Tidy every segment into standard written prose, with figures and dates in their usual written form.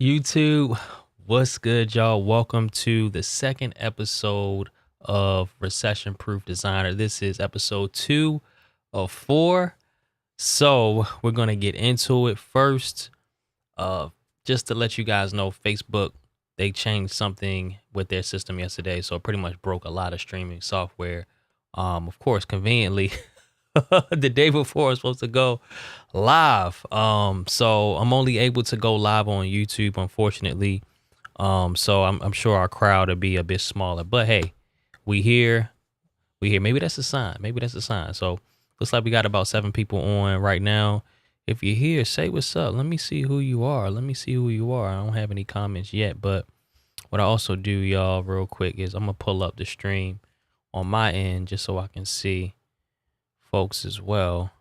YouTube, what's good, y'all? Welcome to the second episode of Recession-Proof Designer. This is episode 2 of 4. So we're going to get into it first. Just to let you guys know, Facebook, they changed something with their system yesterday. So it pretty much broke a lot of streaming software. Of course, conveniently, the day before I was supposed to go live. So I'm only able to go live on YouTube, unfortunately. So I'm sure our crowd will be a bit smaller. But hey, we here. Maybe that's a sign. So looks like we got about 7 people on right now. If you're here, say what's up. Let me see who you are. I don't have any comments yet, but what I also do, y'all, real quick is I'm gonna pull up the stream on my end just so I can see folks as well.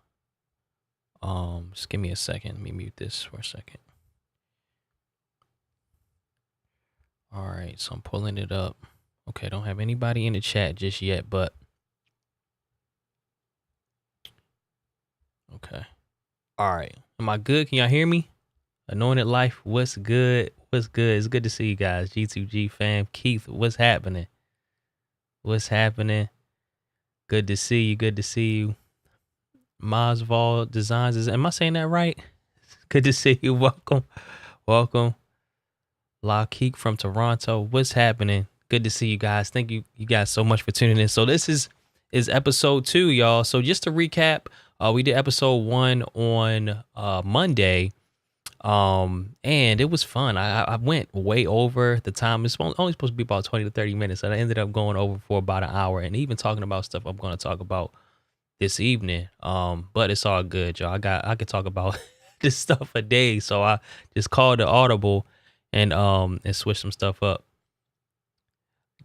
Just give me a second. Let me mute this for a second. All right, so I'm pulling it up. Okay, don't have anybody in the chat just yet, but okay. All right, am I good? Can y'all hear me? Anointed Life, what's good? What's good? It's good to see you guys. G2G fam, Keith, what's happening? Good to see you. Masval Designs, am I saying that right? Good to see you. Welcome. La Keek from Toronto, what's happening? Good to see you guys. Thank you guys so much for tuning in. So this is episode 2, y'all. So just to recap, we did episode 1 on Monday, and it was fun. I went way over the time. It's only supposed to be about 20 to 30 minutes, and I ended up going over for about an hour, and even talking about stuff I'm going to talk about this evening. But it's all good, y'all. I could talk about this stuff for days, so I just called the audible and switch some stuff up.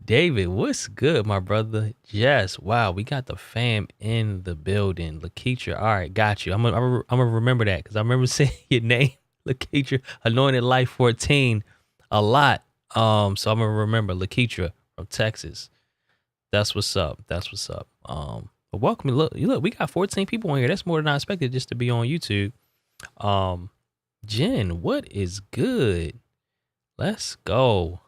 David, what's good, my brother? Yes, wow, we got the fam in the building. Lakeisha, all right, got you. I'm gonna remember that because I remember saying your name, Lakeisha, Anointed Life 14, a lot. So I'm gonna remember Lakeisha from Texas. That's what's up. But welcome. Look, we got 14 people on here. That's more than I expected just to be on YouTube. Jen, what is good? Let's go.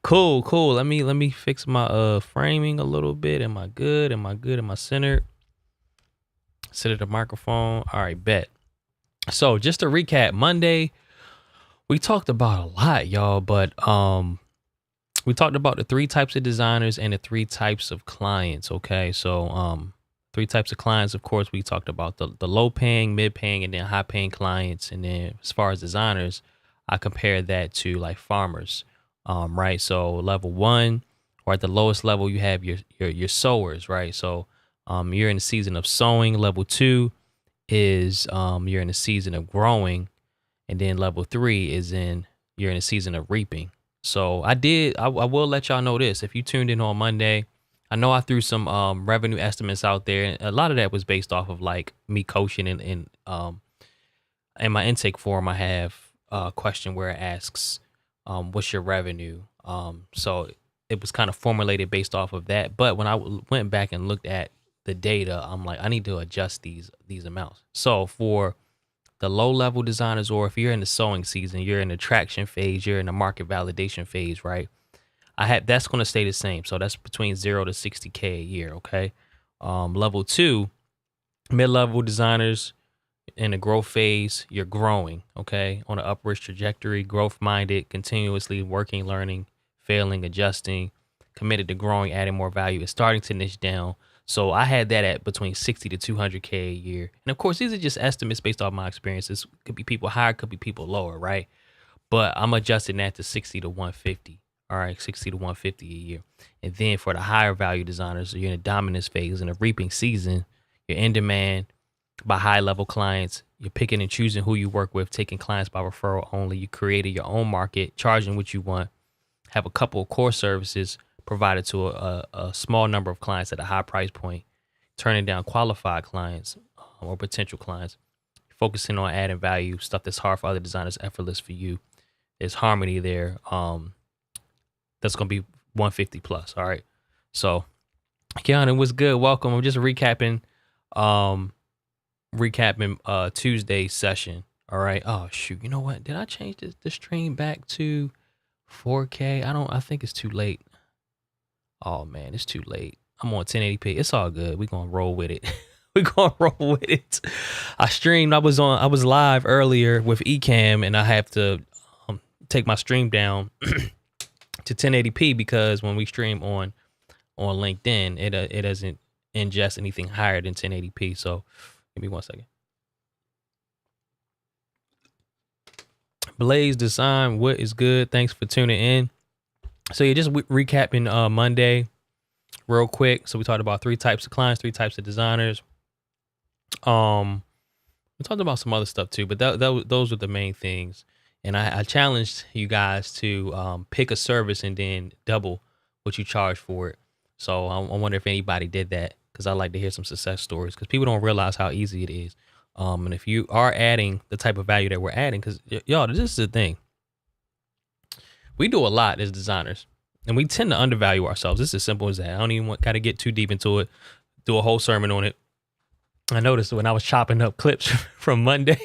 Cool. Let me fix my framing a little bit. Am I good? Am I centered? Sit at the microphone. All right, bet. So just to recap, Monday, we talked about a lot, y'all, but we talked about the 3 types of designers and the 3 types of clients. Okay. So 3 types of clients, of course, we talked about the low paying, mid paying, and then high paying clients. And then as far as designers, I compare that to like farmers. Right. So level 1, or at the lowest level, you have your sowers, right? So you're in the season of sowing. Level 2 is you're in the season of growing. And then level 3 is you're in the season of reaping. So I will let y'all know this. If you tuned in on Monday, I know I threw some revenue estimates out there, and a lot of that was based off of like me coaching and in my intake form. I have a question where it asks, what's your revenue? So it was kind of formulated based off of that. But when I went back and looked at the data, I'm like, I need to adjust these amounts. So for the low level designers, or if you're in the sowing season, you're in the traction phase, you're in the market validation phase, right? That's going to stay the same. So that's between 0 to 60K a year. Okay. Level 2, mid-level designers, in the growth phase, you're growing, okay, on an upwards trajectory, growth-minded, continuously working, learning, failing, adjusting, committed to growing, adding more value. It's starting to niche down. So I had that at between 60 to 200K a year. And of course, these are just estimates based off my experiences. Could be people higher, could be people lower, right? But I'm adjusting that to 60 to 150. All right, 60 to 150 a year. And then for the higher value designers, you're in the dominance phase, in the reaping season, you're in demand by high level clients. You're picking and choosing who you work with, taking clients by referral only. You created your own market, charging what you want, have a couple of core services provided to a small number of clients at a high price point, turning down qualified clients or potential clients, focusing on adding value, stuff that's hard for other designers, effortless for you. There's harmony there. That's going to be 150 plus. All right. So Keanu, what's good? Welcome. I'm just recapping Tuesday's session. All right. Oh shoot. You know what? Did I change the stream back to 4K? I think it's too late. Oh man, it's too late. I'm on 1080p. It's all good. We gonna roll with it. We gonna roll with it. I streamed. I was live earlier with Ecamm, and I have to take my stream down to 1080p because when we stream on LinkedIn, it doesn't ingest anything higher than 1080p. So give me 1 second. Blaze Design, what is good? Thanks for tuning in. So yeah, just recapping Monday real quick. So we talked about 3 types of clients, 3 types of designers. We talked about some other stuff too, but those were the main things. And I challenged you guys to pick a service and then double what you charge for it. So I wonder if anybody did that, because I like to hear some success stories, because people don't realize how easy it is. And if you are adding the type of value that we're adding, because y'all, this is the thing. We do a lot as designers, and we tend to undervalue ourselves. It's as simple as that. I don't even got to get too deep into it, do a whole sermon on it. I noticed when I was chopping up clips from Monday,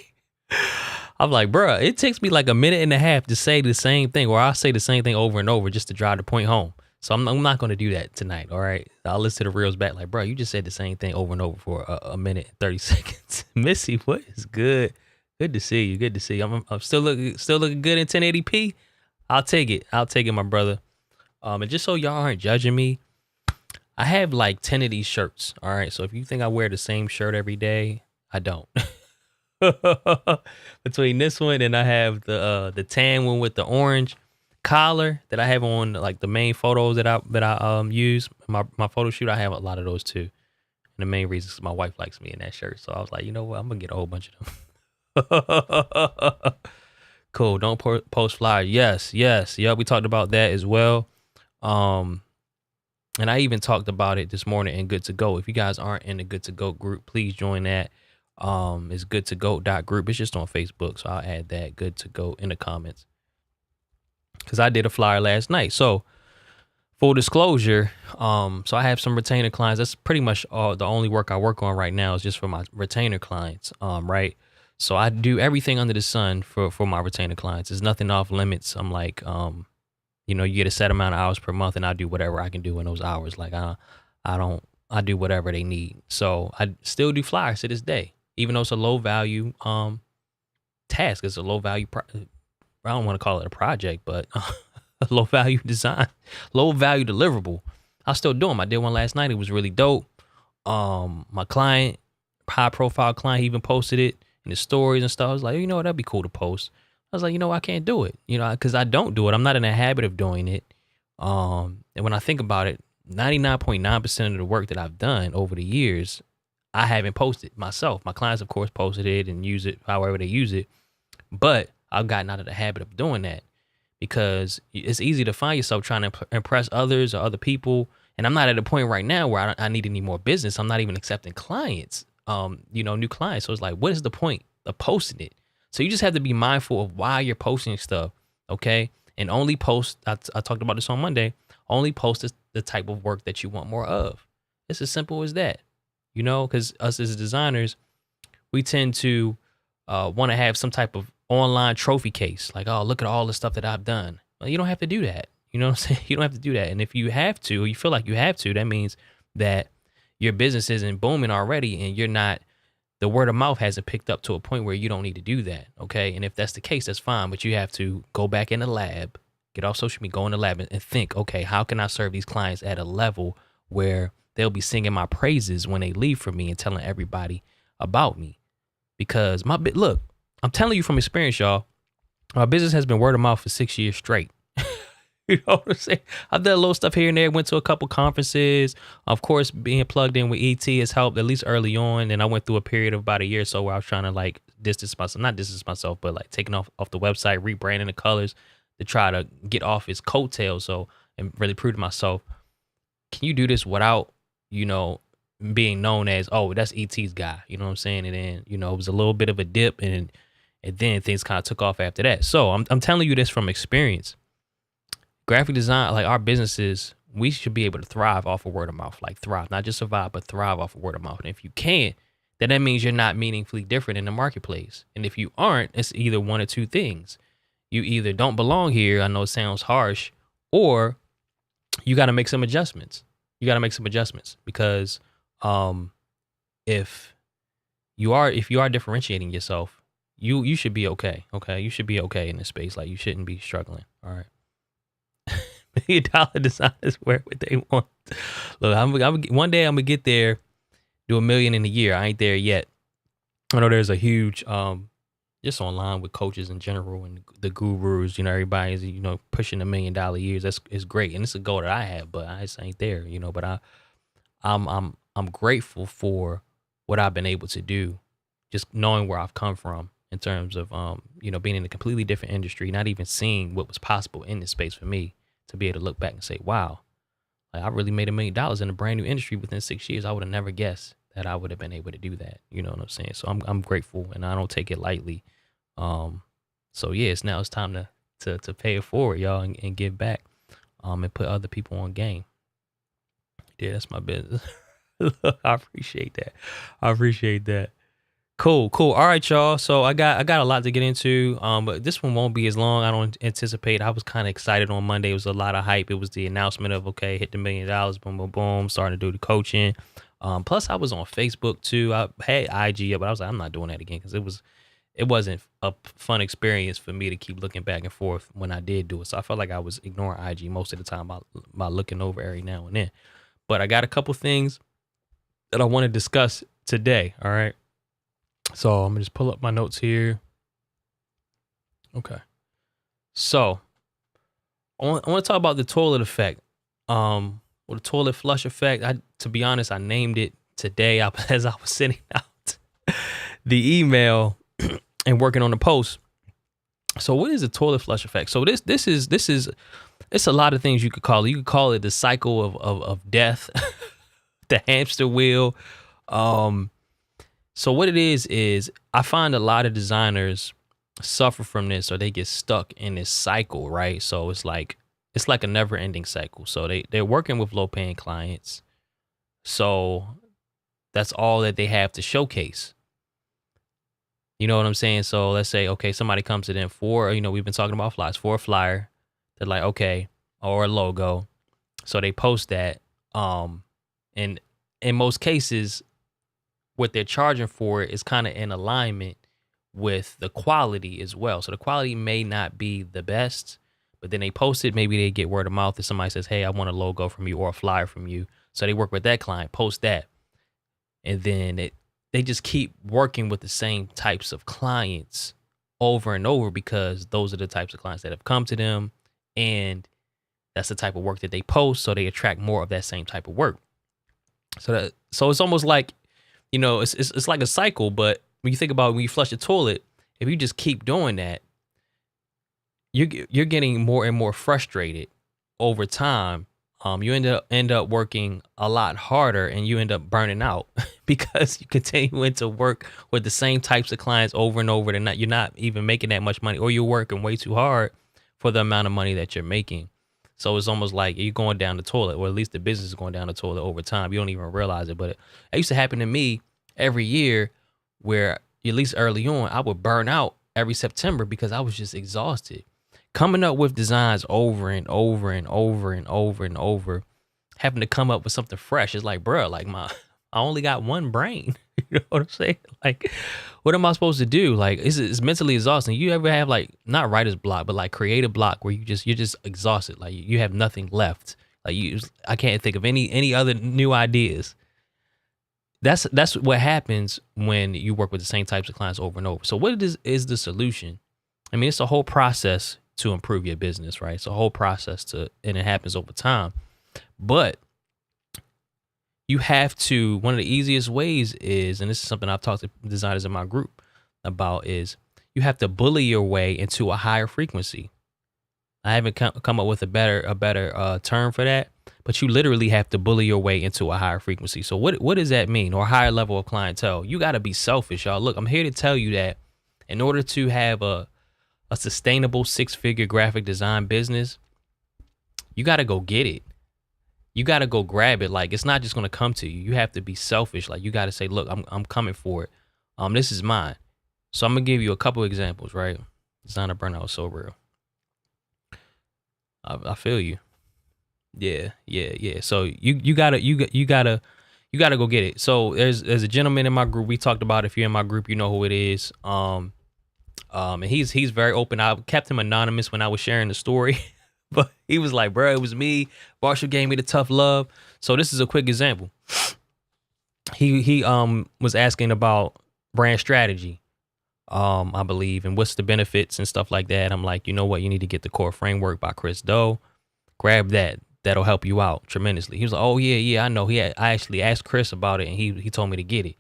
I'm like, bruh, it takes me like a minute and a half to say the same thing, or I'll say the same thing over and over just to drive the point home. So I'm not going to do that tonight, all right? I'll listen to the reels back like, bro, you just said the same thing over and over for a minute and 30 seconds. Missy, what is good? Good to see you. Good to see you. I'm still looking good in 1080p. I'll take it. My brother. And just so y'all aren't judging me, I have like 10 of these shirts, all right? So if you think I wear the same shirt every day, I don't. Between this one and I have the tan one with the orange collar that I have on, like the main photos that I use my photo shoot, I have a lot of those too. And the main reason is my wife likes me in that shirt, so I was like, you know what, I'm gonna get a whole bunch of them. Cool. Don't post flyers. Yes. Yeah, we talked about that as well. And I even talked about it this morning in Good to Go. If you guys aren't in the Good to Go group, please join that. It's goodtogo.group. It's just on Facebook, so I'll add that Good to Go in the comments, because I did a flyer last night. So full disclosure, so I have some retainer clients. That's pretty much the only work I work on right now is just for my retainer clients, right? So I do everything under the sun for my retainer clients. There's nothing off limits. I'm like, you get a set amount of hours per month, and I do whatever I can do in those hours. Like I do whatever they need. So I still do flyers to this day, even though it's a low value task. It's a low value I don't want to call it a project, but a low value design, low value deliverable. I still do them. I did one last night. It was really dope. My client, high profile client, he even posted it in the stories and stuff. I was like, that'd be cool to post. I was like, I can't do it, because I don't do it. I'm not in the habit of doing it. And when I think about it, 99.9% of the work that I've done over the years, I haven't posted myself. My clients, of course, posted it and use it however they use it. But I've gotten out of the habit of doing that, because it's easy to find yourself trying to impress others or other people. And I'm not at a point right now where I need any more business. I'm not even accepting clients, new clients. So it's like, what is the point of posting it? So you just have to be mindful of why you're posting stuff, okay? And only post, I talked about this on Monday, only post the type of work that you want more of. It's as simple as that, because us as designers, we tend to want to have some type of online trophy case. Like, oh, look at all the stuff that I've done. Well, you don't have to do that. You know what I'm saying? You don't have to do that. And if you have to, or you feel like you have to, that means that your business isn't booming already, and the word of mouth hasn't picked up to a point where you don't need to do that, okay? And if that's the case, that's fine, but you have to go back in the lab, get off social media, go in the lab and think, okay, how can I serve these clients at a level where they'll be singing my praises when they leave from me and telling everybody about me? Because look, I'm telling you from experience, y'all, my business has been word of mouth for 6 years straight. You know what I'm saying? I've done a little stuff here and there, went to a couple conferences. Of course, being plugged in with ET has helped, at least early on. And I went through a period of about a year or so where I was trying to like not distance myself, but like taking off the website, rebranding the colors to try to get off his coattails. And really prove to myself, can you do this without, being known as, oh, that's ET's guy, you know what I'm saying? And then, it was a little bit of a dip, and then things kind of took off after that. So I'm telling you this from experience. Graphic design, like our businesses, we should be able to thrive off of word of mouth, like thrive, not just survive, but thrive off of word of mouth. And if you can't, then that means you're not meaningfully different in the marketplace. And if you aren't, it's either one or two things. You either don't belong here, I know it sounds harsh, or you got to make some adjustments. You got to make some adjustments because if you are differentiating yourself, you should be okay. Okay, you should be okay in this space. Like, you shouldn't be struggling. All right. $1 million designers wear what they want. Look, one day I'm gonna get there, do $1 million in a year. I ain't there yet. I know there's a huge just online with coaches in general and the gurus, everybody's, pushing $1 million years. It's great. And it's a goal that I have, but I just ain't there, but I'm grateful for what I've been able to do, just knowing where I've come from in terms of, being in a completely different industry, not even seeing what was possible in this space for me to be able to look back and say, wow, like, I really made $1 million in a brand new industry within 6 years. I would have never guessed that I would have been able to do that. You know what I'm saying? So I'm grateful, and I don't take it lightly. So yeah, it's time to pay it forward, y'all, and give back, and put other people on game. Yeah, that's my business. I appreciate that. Cool. All right, y'all. So I got a lot to get into. But this one won't be as long. I don't anticipate. I was kind of excited on Monday. It was a lot of hype. It was the announcement of, okay, hit the $1 million, boom, boom, boom, starting to do the coaching. Plus I was on Facebook too. I had IG up, but I was like, I'm not doing that again because it wasn't a fun experience for me to keep looking back and forth when I did do it. So I felt like I was ignoring IG most of the time by looking over every now and then. But I got a couple things that I want to discuss today. All right. So I'm gonna just pull up my notes here. Okay. So I want to talk about the toilet effect. Or the toilet flush effect. To be honest, I named it today as I was sending out the email and working on the post. So what is the toilet flush effect? So this is it's a lot of things you could call it. You could call it the cycle of death, the hamster wheel. So what it is I find a lot of designers suffer from this, or they get stuck in this cycle, right? So it's like a never ending cycle. So they're working with low paying clients. So that's all that they have to showcase. You know what I'm saying? So let's say, okay, somebody comes to them for, we've been talking about flyers, for a flyer. They're like, okay, or a logo. So they post that. And in most cases, what they're charging for is kind of in alignment with the quality as well. So the quality may not be the best, but then they post it. Maybe they get word of mouth if somebody says, hey, I want a logo from you or a flyer from you. So they work with that client, post that. And then they just keep working with the same types of clients over and over because those are the types of clients that have come to them. And that's the type of work that they post. So they attract more of that same type of work. So it's almost like, it's like a cycle, but when you think about when you flush the toilet, if you just keep doing that, you're getting more and more frustrated over time. You end up working a lot harder, and you end up burning out because you continue to work with the same types of clients over and over. You're not even making that much money, or you're working way too hard for the amount of money that you're making. So it's almost like you're going down the toilet, or at least the business is going down the toilet over time. You don't even realize it, but it used to happen to me every year where, at least early on, I would burn out every September because I was just exhausted. Coming up with designs over and over and over and over and over, having to come up with something fresh. It's like, bro, like I only got one brain. You know what I'm saying? Like, what am I supposed to do? Like, it's mentally exhausting. You ever have, like, not writer's block, but like creative block where you're just exhausted. Like, you have nothing left. Like, I can't think of any other new ideas. That's what happens when you work with the same types of clients over and over. So what is the solution? I mean, it's a whole process to improve your business, right? It's a whole process and it happens over time. But you have to, one of the easiest ways is, and this is something I've talked to designers in my group about, is you have to bully your way into a higher frequency. I haven't come up with a better term for that, but you literally have to bully your way into a higher frequency. So what does that mean? Or a higher level of clientele? You got to be selfish, y'all. Look, I'm here to tell you that in order to have a sustainable 6-figure graphic design business, you got to go get it. you got to go grab it. Like, it's not just going to come to you. You have to be selfish. Like, you got to say, look, I'm coming for it. This is mine. So I'm going to give you a couple examples, right? Designer burnout is so real. I feel you. Yeah. So you gotta go get it. So there's a gentleman in my group. We talked about it. If you're in my group, you know who it is. And he's very open. I kept him anonymous when I was sharing the story, but he was like, bro, it was me. Marshall gave me the tough love. So this is a quick example. He was asking about brand strategy, I believe, and what's the benefits and stuff like that. I'm like, you know what? You need to get the Core Framework by Chris Do. Grab that. That'll help you out tremendously. He was like, oh yeah, I know. I actually asked Chris about it, and he told me to get it.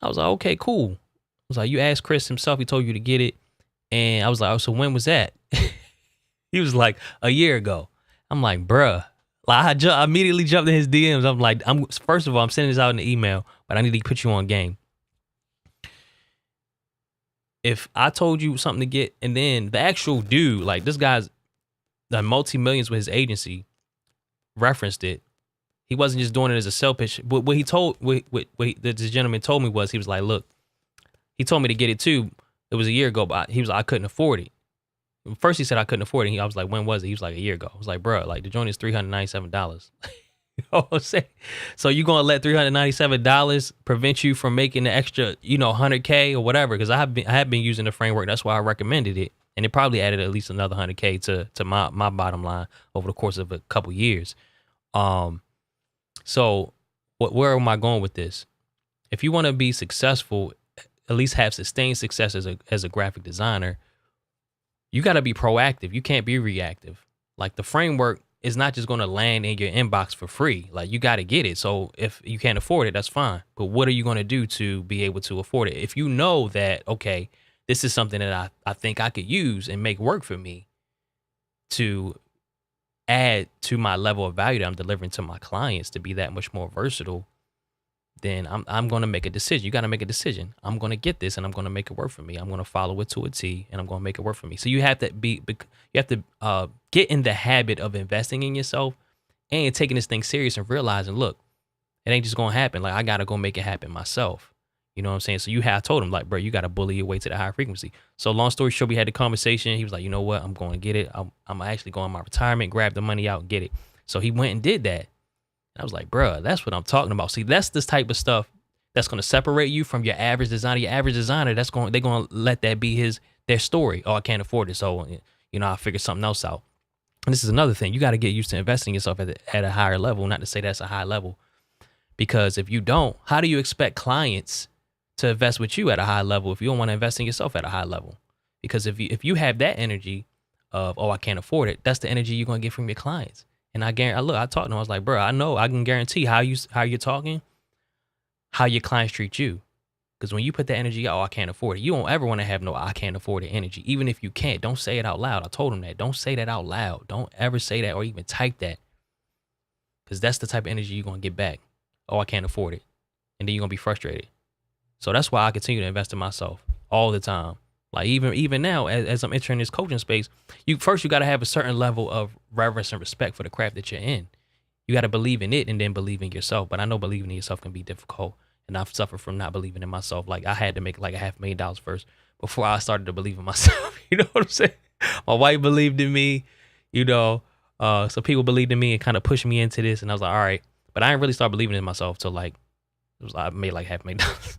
I was like, okay, cool. I was like, you asked Chris himself. He told you to get it. And I was like, oh, so when was that? He was like, a year ago. I'm like, bruh. Like, I immediately jumped in his DMs. I'm like, first of all, I'm sending this out in the email, but I need to put you on game. If I told you something to get, and then the actual dude, like this guy's done multi-millions with his agency, referenced it. He wasn't just doing it as a sell pitch. What this gentleman told me was, he was like, look, he told me to get it too. It was a year ago, but he was like, I couldn't afford it. First he said I couldn't afford it. I was like, when was it? He was like, a year ago. I was like, bro, like the joint is $397. You know what I'm saying? So you gonna let $397 prevent you from making the extra, $100K or whatever? Because I have been using the framework. That's why I recommended it, and it probably added at least another $100K to my bottom line over the course of a couple years. So where am I going with this? If you want to be successful, at least have sustained success as a graphic designer, you got to be proactive. You can't be reactive. Like the framework is not just going to land in your inbox for free. Like you got to get it. So if you can't afford it, that's fine. But what are you going to do to be able to afford it? If you know that, okay, this is something that I think I could use and make work for me to add to my level of value that I'm delivering to my clients to be that much more versatile, then I'm going to make a decision. You got to make a decision. I'm going to get this and I'm going to make it work for me. I'm going to follow it to a T and I'm going to make it work for me. So you have to get in the habit of investing in yourself and taking this thing serious and realizing, look, it ain't just going to happen. Like I got to go make it happen myself. You know what I'm saying? So I told him like, bro, you got to bully your way to the high frequency. So long story short, we had the conversation. He was like, you know what? I'm going to get it. I'm actually going to my retirement, grab the money out and get it. So he went and did that. I was like, bruh, that's what I'm talking about. See, that's this type of stuff that's going to separate you from your average designer. Your average designer, they're going to let that be their story. Oh, I can't afford it. So, I figured something else out. And this is another thing. You got to get used to investing yourself at a higher level. Not to say that's a high level, because if you don't, how do you expect clients to invest with you at a high level if you don't want to invest in yourself at a high level? Because if you have that energy of, oh, I can't afford it, that's the energy you're going to get from your clients. And I talked to him. I was like, bro, I know I can guarantee how you're talking, how your clients treat you. Because when you put that energy, oh, I can't afford it, you don't ever want to have no I can't afford it energy. Even if you can't, don't say it out loud. I told him that. Don't say that out loud. Don't ever say that or even type that. Because that's the type of energy you're going to get back. Oh, I can't afford it. And then you're going to be frustrated. So that's why I continue to invest in myself all the time. Like even now, as I'm entering this coaching space, you got to have a certain level of reverence and respect for the craft that you're in. You got to believe in it and then believe in yourself. But I know believing in yourself can be difficult, and I've suffered from not believing in myself. Like I had to make like $500,000 first before I started to believe in myself. You know what I'm saying? My wife believed in me, so people believed in me and kind of pushed me into this, and I was like, all right. But I didn't really start believing in myself till I made like $500,000.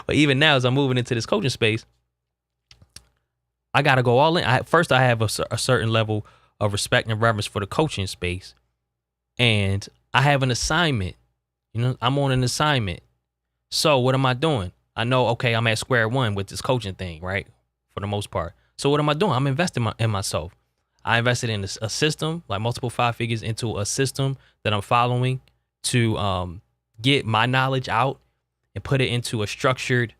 But even now, as I'm moving into this coaching space, I got to go all in. First, I have a certain level of respect and reverence for the coaching space. And I have an assignment. I'm on an assignment. So what am I doing? I know, okay, I'm at square one with this coaching thing, right? For the most part. So what am I doing? I'm investing in myself. I invested in a system, like multiple 5 figures into a system that I'm following to get my knowledge out and put it into a structured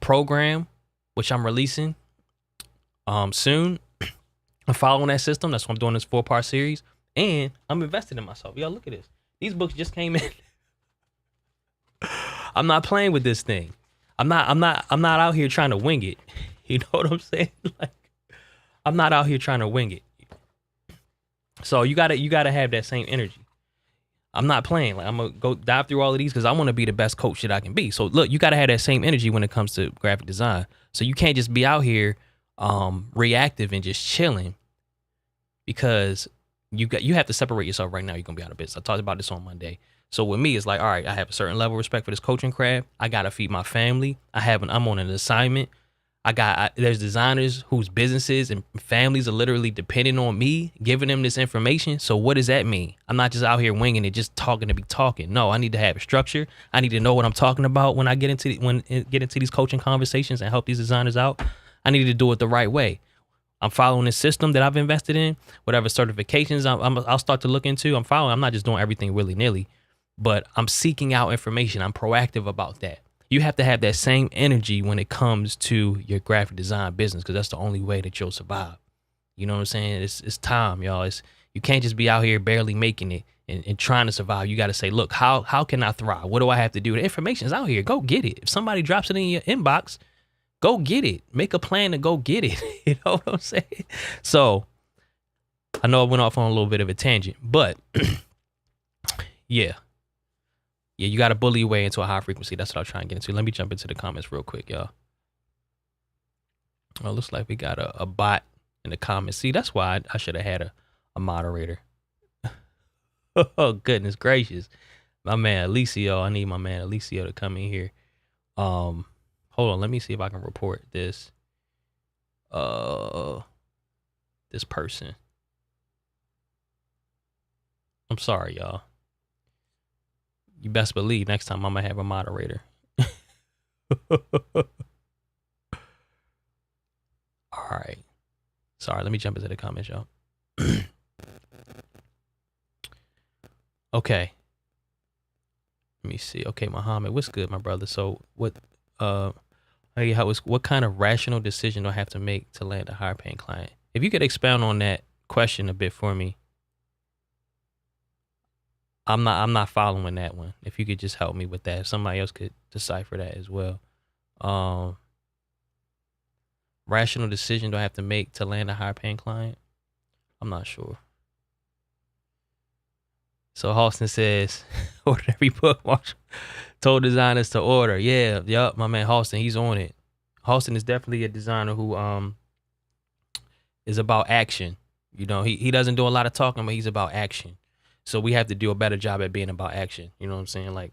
program, which I'm releasing soon. I'm following that system. That's why I'm doing this 4-part series, and I'm invested in myself. Y'all, look at this. These books just came in. I'm not playing with this thing. I'm not out here trying to wing it. You know what I'm saying? Like, I'm not out here trying to wing it. So you gotta have that same energy. I'm not playing. Like I'm gonna go dive through all of these because I want to be the best coach that I can be. So look, you gotta have that same energy when it comes to graphic design. So you can't just be out here reactive and just chilling, because you have to separate yourself right now. You're gonna be out of business. I talked about this on Monday. So with me, it's like, all right, I have a certain level of respect for this coaching craft. I gotta feed my family. I'm on an assignment. There's designers whose businesses and families are literally depending on me giving them this information. So what does that mean? I'm not just out here winging it, just talking to be talking. No, I need to have a structure. I need to know what I'm talking about when I get into these coaching conversations and help these designers out. I need to do it the right way. I'm following a system that I've invested in, whatever certifications I'll start to look into. I'm following. I'm not just doing everything willy nilly, but I'm seeking out information. I'm proactive about that. You have to have that same energy when it comes to your graphic design business, because that's the only way that you'll survive. You know what I'm saying? It's time, y'all. You can't just be out here barely making it and trying to survive. You got to say, look, how can I thrive? What do I have to do? The information's out here. Go get it. If somebody drops it in your inbox, go get it. Make a plan to go get it. You know what I'm saying? So I know I went off on a little bit of a tangent, but yeah. Yeah, you got to bully your way into a high frequency. That's what I'm trying to get into. Let me jump into the comments real quick, y'all. Oh, looks like we got a bot in the comments. See, that's why I should have had a moderator. Oh, goodness gracious. My man Alicio, I need my man Alicio to come in here. Hold on, let me see if I can report this. This person. I'm sorry, y'all. You best believe next time I'm gonna have a moderator. All right. Sorry, let me jump into the comments, y'all. Okay. Let me see. Okay, Muhammad, what's good, my brother? So what kind of rational decision do I have to make to land a higher paying client? If you could expound on that question a bit for me. I'm not following that one. If you could just help me with that. If somebody else could decipher that as well. Rational decision do I have to make to land a higher paying client? I'm not sure. So Halston says, order every book Marshall told designers to order. Yeah, yup, my man Halston, he's on it. Halston is definitely a designer who is about action. You know, he doesn't do a lot of talking, but he's about action. So we have to do a better job at being about action. You know what I'm saying? Like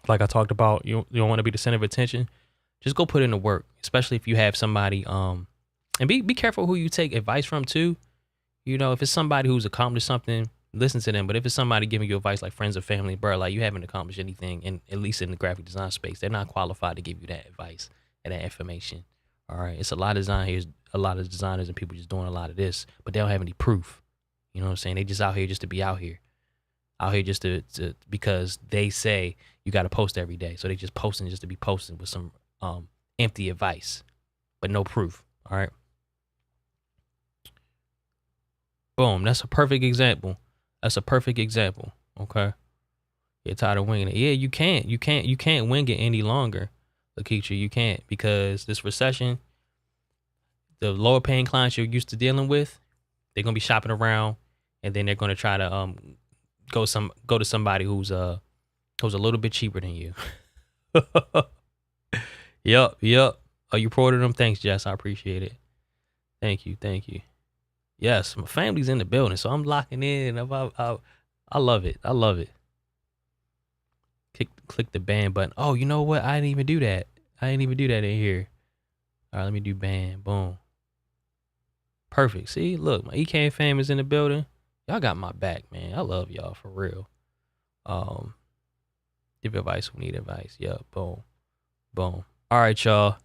I talked about, you don't want to be the center of attention. Just go put in the work, especially if you have somebody. And be careful who you take advice from too. You know, if it's somebody who's accomplished something, listen to them. But if it's somebody giving you advice like friends or family, bro, like you haven't accomplished anything, at least in the graphic design space, they're not qualified to give you that advice and that information. All right, it's a lot of designers and people just doing a lot of this, but they don't have any proof. You know what I'm saying? They just out here just to be out here just to because they say you got to post every day. So they just posting just to be posting with some empty advice, but no proof. All right. Boom. That's a perfect example. Okay. You're tired of winging it. Yeah, you can't wing it any longer, Lakeisha. You can't, because this recession, the lower paying clients you're used to dealing with, they're gonna be shopping around, and then they're gonna try to go to somebody who's a little bit cheaper than you. Yup. Oh, you promoted them? Thanks, Jess. I appreciate it. Thank you. Yes, my family's in the building, so I'm locking in. I love it. Click the ban button. Oh, you know what? I didn't even do that in here. All right, let me do ban. Boom. Perfect. See, look, my EK fam is in the building. Y'all got my back, man. I love y'all for real. Give advice who need advice. Yep. Boom. All right, y'all.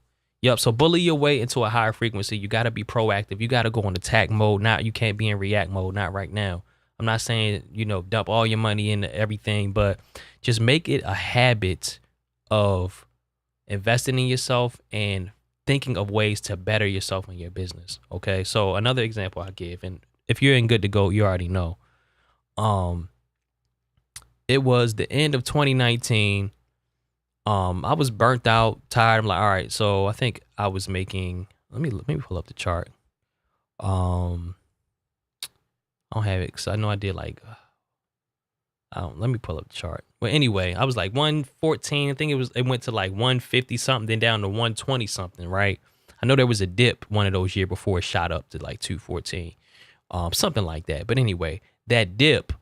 Yep. So bully your way into a higher frequency. You got to be proactive. You got to go in attack mode. You can't be in react mode. Not right now. I'm not saying, dump all your money into everything, but just make it a habit of investing in yourself and thinking of ways to better yourself in your business. Okay. So another example I give, and if you're in good to go, you already know. It was the end of 2019. I was burnt out, tired. I'm like, all right. So I think I was making. Let me pull up the chart. I don't have it because I know I did like Let me pull up the chart. Well, anyway, I was like 114. I think it went to like 150 something, then down to 120 something, right? I know there was a dip one of those years before it shot up to like 214, something like that. But anyway, that dip,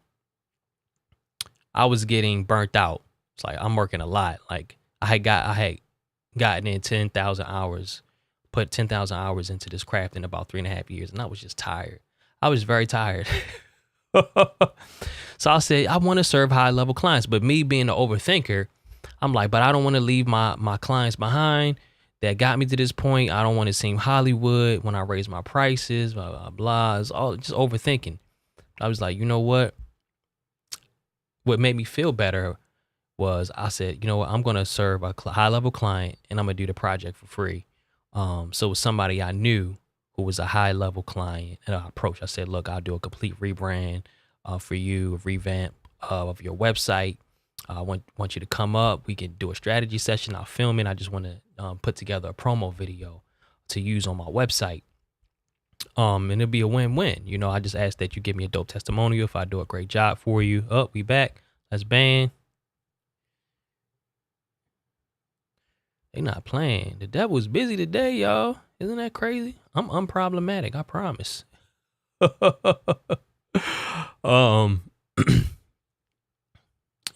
I was getting burnt out. It's like I'm working a lot. Like I had gotten in 10,000 hours, put 10,000 hours into this craft in about 3.5 years, and I was just tired. I was very tired. So I said, I want to serve high level clients, but me being an overthinker, I'm like, but I don't want to leave my clients behind that got me to this point. I don't want to seem Hollywood when I raise my prices, blah, blah, blah. It's all just overthinking. I was like, you know what? What made me feel better was I said, you know what? I'm going to serve a high level client and I'm going to do the project for free. So it was somebody I knew who was a high level client, and I approached. I said, look, I'll do a complete rebrand for you, a revamp of your website. I want you to come up. We can do a strategy session. I'll film it. I just want to put together a promo video to use on my website. And it'll be a win-win. You know, I just ask that you give me a dope testimonial if I do a great job for you. Oh, we back. Let's ban. They not playing. The devil's busy today, y'all. Isn't that crazy? I'm unproblematic, I promise.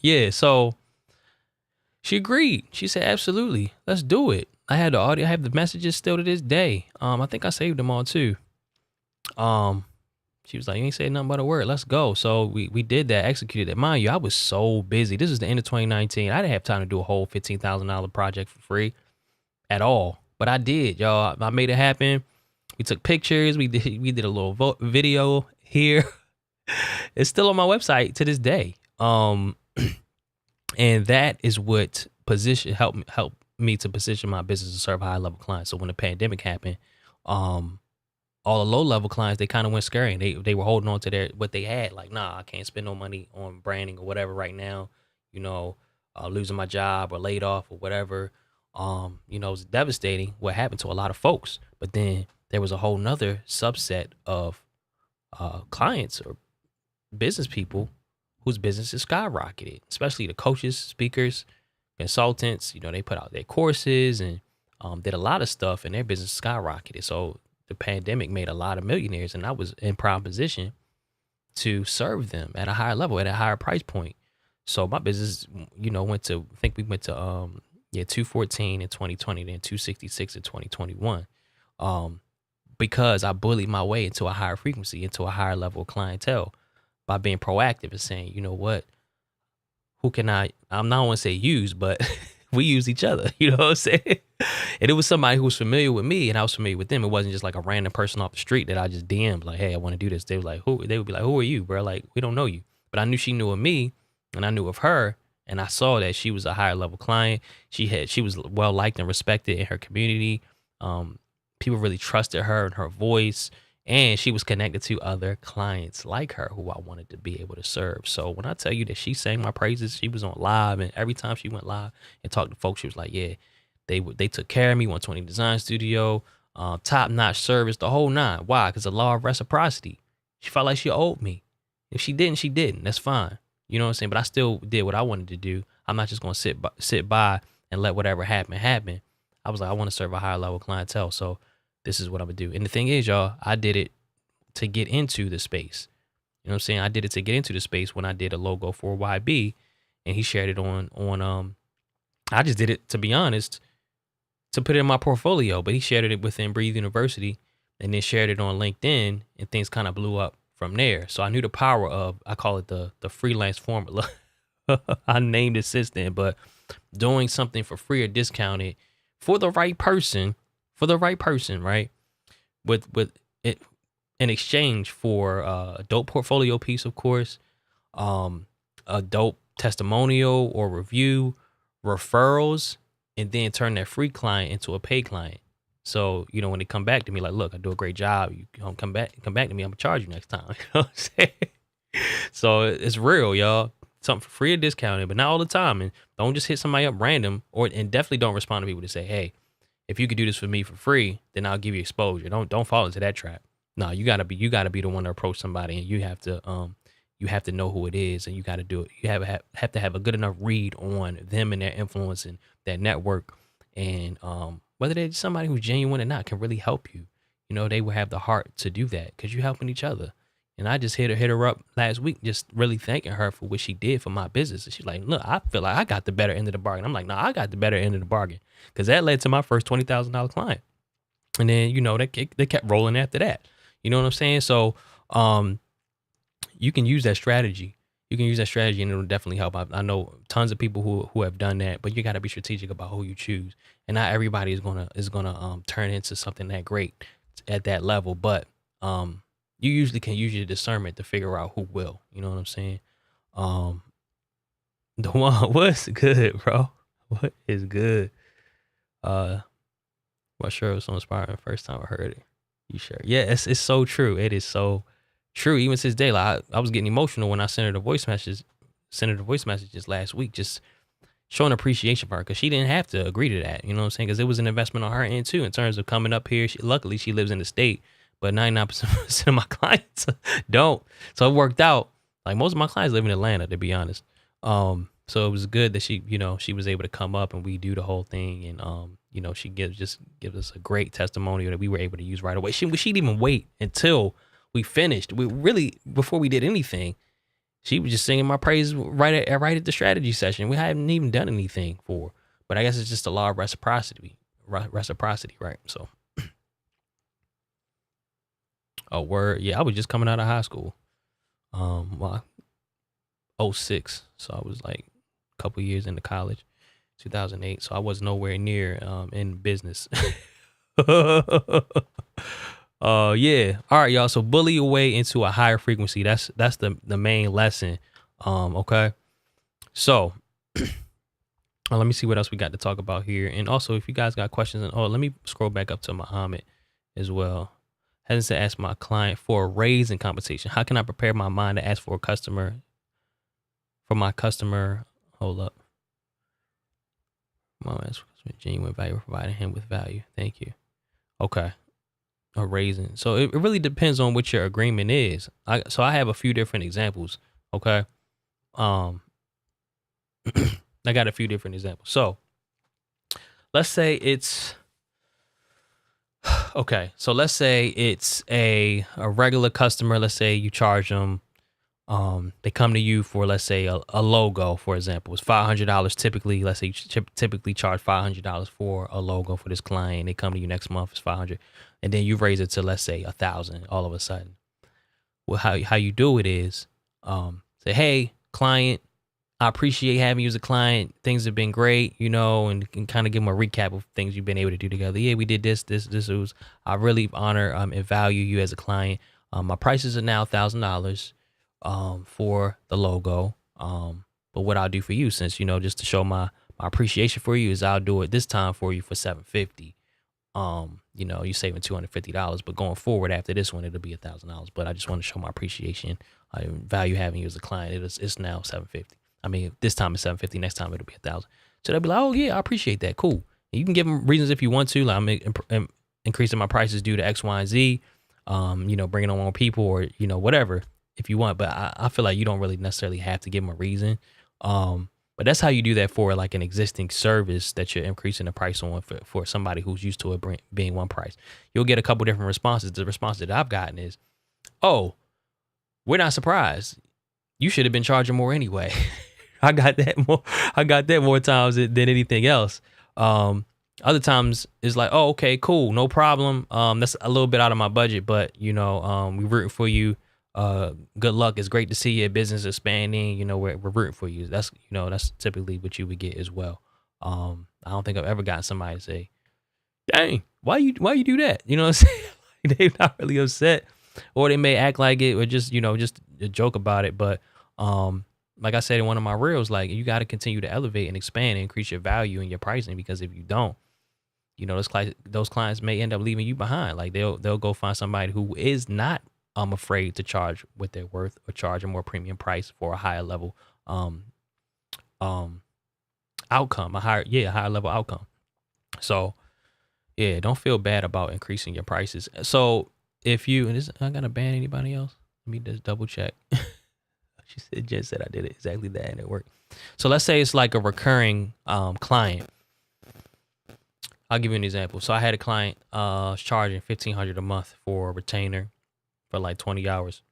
Yeah, so she agreed. She said, absolutely, let's do it. I had the audio, I have the messages still to this day. I think I saved them all too. She was like, you ain't saying nothing but a word. Let's go. So we did that, executed it. Mind you, I was so busy. This is the end of 2019. I didn't have time to do a whole $15,000 project for free at all. But I did, y'all. I made it happen. We took pictures. We did a little video here. It's still on my website to this day. And that is what helped me to position my business to serve high level clients. So when the pandemic happened, all the low level clients, they kind of went scary. They were holding on to what they had. Like, nah, I can't spend no money on branding or whatever right now. You know, losing my job or laid off or whatever. You know, it was devastating what happened to a lot of folks. But then there was a whole nother subset of clients or business people whose businesses skyrocketed, especially the coaches, speakers, consultants. You know, they put out their courses and did a lot of stuff, and their business skyrocketed. So the pandemic made a lot of millionaires, and I was in prime position to serve them at a higher level, at a higher price point. So my business, you know, we went to 214 in 2020, then 266 in 2021. Because I bullied my way into a higher frequency, into a higher level of clientele by being proactive and saying, you know what, I'm not want to say use, but we use each other, you know what I'm saying? And it was somebody who was familiar with me and I was familiar with them. It wasn't just like a random person off the street that I just DM'd like, hey, I want to do this. They would be like, who are you, bro? Like, we don't know you. But I knew she knew of me and I knew of her. And I saw that she was a higher level client. She was well liked and respected in her community. People really trusted her and her voice, and she was connected to other clients like her who I wanted to be able to serve. So when I tell you that she sang my praises, she was on live, and every time she went live and talked to folks, she was like, yeah, they took care of me, 120 Design Studio, top-notch service, the whole nine. Why? Because the law of reciprocity. She felt like she owed me. If she didn't, she didn't. That's fine. You know what I'm saying? But I still did what I wanted to do. I'm not just going to sit by and let whatever happen. I was like, I want to serve a higher level clientele. So this is what I'm going to do. And the thing is, y'all, I did it to get into the space. You know what I'm saying? I did it to get into the space when I did a logo for YB, and he shared it on I just did it, to be honest, to put it in my portfolio, but he shared it within Breathe University and then shared it on LinkedIn, and things kind of blew up from there. So I knew the power of, I call it the freelance formula. I named it since then, but doing something for free or discounted for the right person, right? With it in exchange for a dope portfolio piece, of course, a dope testimonial or review, referrals, and then turn that free client into a paid client. So, you know, when they come back to me, like, look, I do a great job. You come back to me, I'm gonna charge you next time. You know what I'm saying? So it's real, y'all. Something for free or discounted, but not all the time. And don't just hit somebody up random, and definitely don't respond to people to say, hey, if you could do this for me for free, then I'll give you exposure. Don't fall into that trap. No, you gotta be the one to approach somebody, and you have to you have to know who it is, and you got to do it. You have to have a good enough read on them and their influence and their network, and whether they're somebody who's genuine or not can really help you. You know, they will have the heart to do that because you're helping each other. And I just hit her up last week, just really thanking her for what she did for my business. And she's like, look, I feel like I got the better end of the bargain. I'm like, no, I got the better end of the bargain because that led to my first $20,000 client. And then, you know, they kept rolling after that. You know what I'm saying? So you can use that strategy. You can use that strategy and it'll definitely help. I know tons of people who have done that, but you got to be strategic about who you choose. And not everybody is gonna turn into something that great at that level. But you usually can use your discernment to figure out who will. You know what I'm saying? The one, what's good, bro? What is good? Well, sure, it was so inspiring the first time I heard it. You sure? Yeah, it's so true. It is so true. Even to this day, like I was getting emotional when I sent her the voice messages last week, just showing appreciation for her because she didn't have to agree to that. You know what I'm saying? Because it was an investment on her end too in terms of coming up here. Luckily, she lives in the state, but 99% of my clients don't. So it worked out. Like most of my clients live in Atlanta, to be honest. So it was good that she was able to come up and we do the whole thing. And, she gives us a great testimonial that we were able to use right away. She didn't even wait until we finished. Before we did anything, she was just singing my praises right at the strategy session. We hadn't even done anything for her. But I guess it's just a law of reciprocity, right? So, oh, word. Yeah, I was just coming out of high school. 06. So I was like a couple years into college, 2008. So I was nowhere near in business. Yeah. All right, y'all. So bully your way into a higher frequency. That's the main lesson. Okay. So let me see what else we got to talk about here. And also, if you guys got questions, let me scroll back up to Muhammad as well. Hasn't to ask my client for a raise in compensation. How can I prepare my mind to ask for my customer? Hold up. Mom asked for genuine value, providing him with value. Thank you. Okay. A raising. So it really depends on what your agreement is. I have a few different examples. Okay. I got a few different examples. So let's say it's okay. So let's say it's a regular customer. Let's say you charge them. They come to you for, let's say, a logo, for example. It's $500 typically. Let's say you typically charge $500 for a logo for this client. They come to you next month, it's $500. And then you raise it to, let's say, $1,000 all of a sudden. Well, how you do it is say, hey, client, I appreciate having you as a client. Things have been great, and kind of give them a recap of things you've been able to do together. Yeah, we did this. I really honor and value you as a client. My prices are now $1,000. For the logo. But what I'll do for you, since, just to show my appreciation for you, is I'll do it this time for you for $750. You're saving $250, but going forward after this one, it'll be $1,000. But I just want to show my appreciation. I value having you as a client. It's now $750. I mean, this time it's $750. Next time it'll be $1,000. So they'll be like, oh yeah, I appreciate that. Cool. And you can give them reasons if you want to. Like, I'm increasing my prices due to X, Y, and Z. Bringing on more people or whatever. If you want, but I feel like you don't really necessarily have to give them a reason. But that's how you do that for like an existing service that you're increasing the price on for somebody who's used to it being one price. You'll get a couple different responses. The response that I've gotten is, oh, we're not surprised. You should have been charging more anyway. I got that more times than anything else. Other times it's like, oh, okay, cool. No problem. That's a little bit out of my budget, but we rooting for you. Good luck. It's great to see your business expanding. We're rooting for you. That's typically what you would get as well. I don't think I've ever gotten somebody to say, dang, why you do that? You know what I'm saying? They're not really upset, or they may act like it or just a joke about it. But like I said in one of my reels, like, you got to continue to elevate and expand and increase your value and your pricing, because if you don't, those clients may end up leaving you behind. Like they'll go find somebody who is not afraid to charge what they're worth or charge a more premium price for a higher level outcome, a higher level outcome. So yeah, don't feel bad about increasing your prices. So if I gotta ban anybody else, let me just double check. She said, Jen said I did it exactly that and it worked. So let's say it's like a recurring client. I'll give you an example. So I had a client charging $1,500 a month for a retainer for like 20 hours.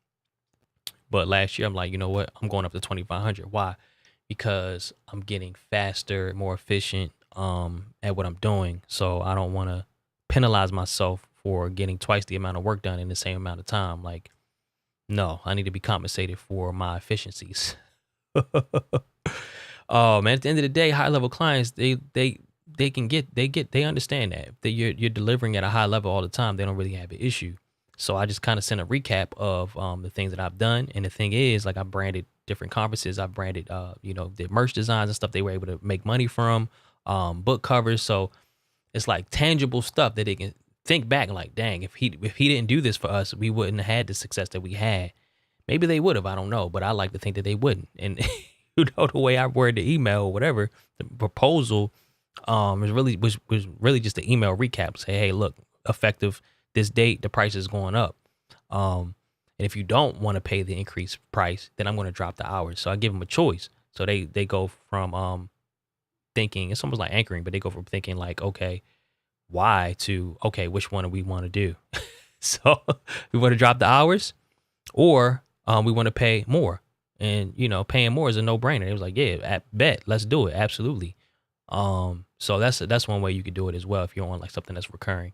But last year I'm like, you know what? I'm going up to 2,500. Why? Because I'm getting faster, more efficient at what I'm doing. So I don't want to penalize myself for getting twice the amount of work done in the same amount of time. Like, no, I need to be compensated for my efficiencies. Oh man, at the end of the day, high level clients, they understand that you're delivering at a high level all the time. They don't really have an issue. So I just kind of sent a recap of the things that I've done. And the thing is, like, I branded different conferences. I branded, did merch designs and stuff they were able to make money from, book covers. So it's like tangible stuff that they can think back and like, dang, if he didn't do this for us, we wouldn't have had the success that we had. Maybe they would have, I don't know, but I like to think that they wouldn't. And the way I worded the email or whatever, the proposal was really just the email recap. Say, hey, look, effective this date, the price is going up. And if you don't want to pay the increased price, then I'm going to drop the hours. So I give them a choice. So they go from thinking, it's almost like anchoring, but they go from thinking like, okay, why, to, okay, which one do we want to do? So we want to drop the hours, or we want to pay more. And, paying more is a no-brainer. It was like, yeah, bet, let's do it. Absolutely. So that's one way you could do it as well if you don't want like something that's recurring.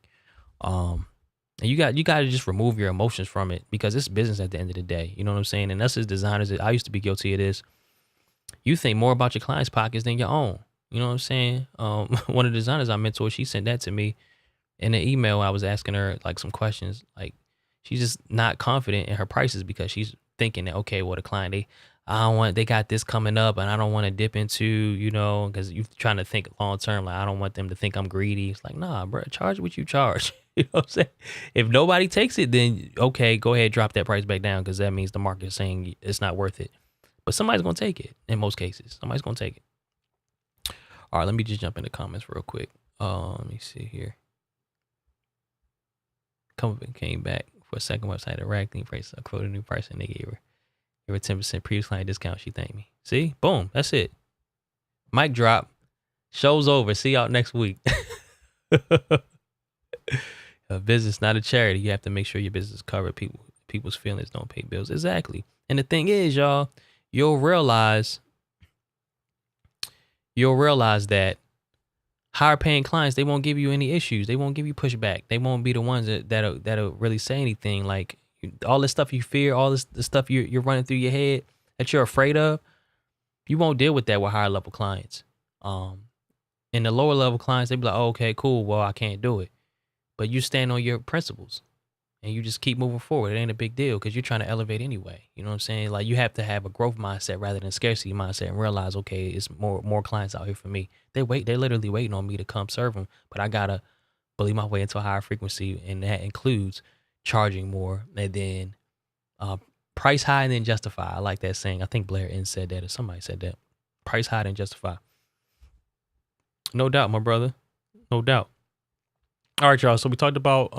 And you got to just remove your emotions from it, because it's business at the end of the day. You know what I'm saying? And us as designers, I used to be guilty of this. You think more about your clients' pockets than your own. You know what I'm saying? One of the designers I mentor, she sent that to me in an email. I was asking her like some questions. Like, she's just not confident in her prices because she's thinking that, okay, well, the client, they got this coming up and I don't want to dip into, because you're trying to think long term. Like, I don't want them to think I'm greedy. It's like, nah, bro, charge what you charge. You know what I'm saying? If nobody takes it, then okay, go ahead, drop that price back down, because that means the market is saying it's not worth it. But somebody's going to take it in most cases. Somebody's going to take it. All right, let me just jump in the comments real quick. Let me see here. Company came back for a second website, a rag clean price. I quoted a new price and they gave her 10% previous client discount. She thanked me. See, boom, that's it. Mic drop. Show's over. See y'all next week. A business, not a charity. You have to make sure your business cover people's feelings, don't pay bills. Exactly. And the thing is, y'all, you'll realize that higher paying clients, they won't give you any issues. They won't give you pushback. They won't be the ones that'll really say anything. Like, all this stuff you fear, all this the stuff you're running through your head that you're afraid of, you won't deal with that with higher level clients. And the lower level clients, they be like, oh, okay, cool. Well, I can't do it. But you stand on your principles and you just keep moving forward. It ain't a big deal because you're trying to elevate anyway. You know what I'm saying? Like, you have to have a growth mindset rather than scarcity mindset and realize, okay, it's more clients out here for me. They're literally waiting on me to come serve them, but I gotta believe my way into a higher frequency, and that includes charging more and then price high and then justify. I like that saying. I think Blair N said that, or somebody said that. Price high and justify. No doubt, my brother. No doubt. All right, y'all. So we talked about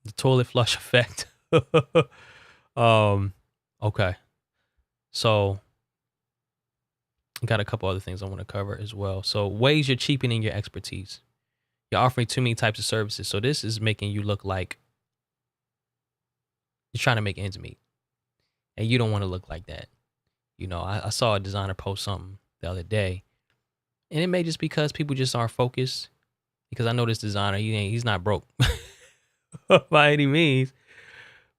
the toilet flush effect. Okay. So got a couple other things I want to cover as well. So ways you're cheapening your expertise. You're offering too many types of services. So this is making you look like you're trying to make ends meet. And you don't want to look like that. I saw a designer post something the other day, and it may just because people just aren't focused. Because I know this designer, he's not broke by any means,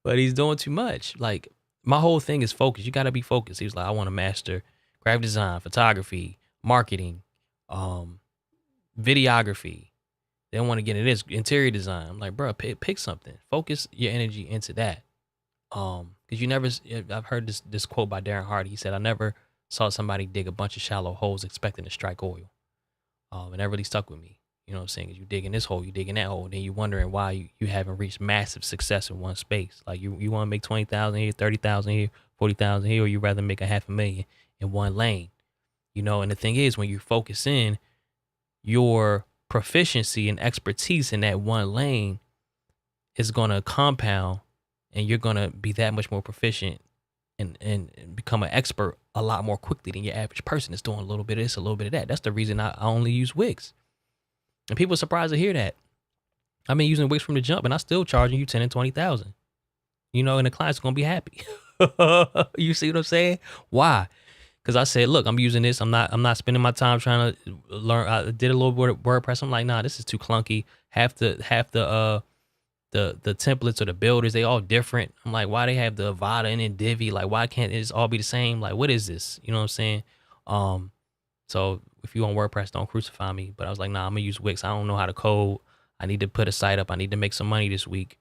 but he's doing too much. Like, my whole thing is focus. You got to be focused. He was like, I want to master graphic design, photography, marketing, videography. They don't want to get into this interior design. I'm like, bro, pick something. Focus your energy into that. Because I've heard this quote by Darren Hardy. He said, I never saw somebody dig a bunch of shallow holes expecting to strike oil. And that really stuck with me. You know what I'm saying? 'Cause you dig in this hole, you dig in that hole, and then you're wondering why you haven't reached massive success in one space. Like, you want to make 20,000 here, 30,000 here, 40,000 here, or you rather make $500,000 in one lane. And the thing is, when you focus in, your proficiency and expertise in that one lane is going to compound, and you're going to be that much more proficient and become an expert a lot more quickly than your average person that's doing a little bit of this, a little bit of that. That's the reason I only use Wix. And people are surprised to hear that. I've been using Wix from the jump, and I'm still charging you 10 and 20,000. You know, and the client's gonna be happy. You see what I'm saying? Why? Because I said, look, I'm using this. I'm not spending my time trying to learn. I did a little bit of WordPress. I'm like, nah, this is too clunky. Half the templates or the builders, they all different. I'm like, why they have the Avada and then Divi? Like, why can't it just all be the same? Like, what is this? You know what I'm saying? So if you on WordPress, don't crucify me. But I was like, nah, I'm gonna use Wix. I don't know how to code. I need to put a site up. I need to make some money this week.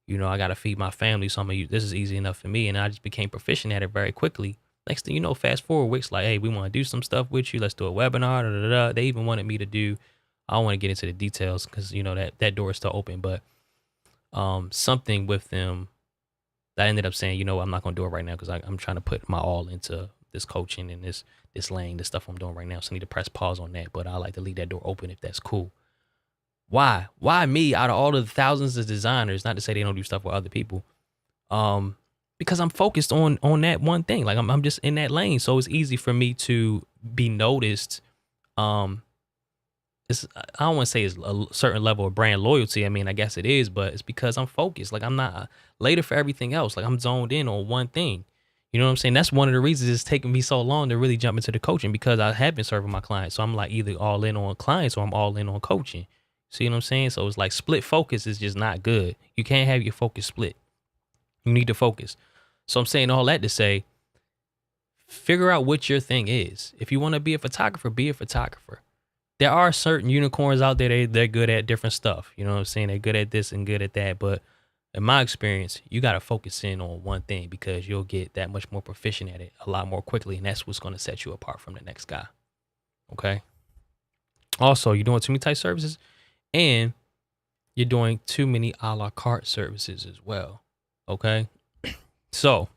You know, I gotta feed my family, so I'm gonna use this. Is easy enough for me, and I just became proficient at it very quickly. Next thing you know, fast forward, Wix like, hey, we want to do some stuff with you. Let's do a webinar. Da, da, da. They even wanted me to do. I don't want to get into the details because you know that door is still open, but something with them that I ended up saying, you know, I'm not gonna do it right now because I'm trying to put my all into this coaching and this lane, this stuff I'm doing right now. So I need to press pause on that. But I like to leave that door open if that's cool. Why me out of all the thousands of designers? Not to say they don't do stuff with other people. Because I'm focused on that one thing. Like I'm just in that lane. So it's easy for me to be noticed. I don't want to say it's a certain level of brand loyalty. I mean, I guess it is, but it's because I'm focused. Like I'm not later for everything else. Like I'm zoned in on one thing. You know what I'm saying? That's one of the reasons it's taking me so long to really jump into the coaching, because I have been serving my clients. So I'm like either all in on clients or I'm all in on coaching. See what I'm saying? So it's like split focus is just not good. You can't have your focus split. You need to focus. So I'm saying all that to say, figure out what your thing is. If you want to be a photographer, be a photographer. There are certain unicorns out there, they're good at different stuff. You know what I'm saying? They're good at this and good at that. But in my experience, you got to focus in on one thing because you'll get that much more proficient at it a lot more quickly. And that's what's going to set you apart from the next guy. Okay. Also, you're doing too many type services and you're doing too many a la carte services as well. Okay. So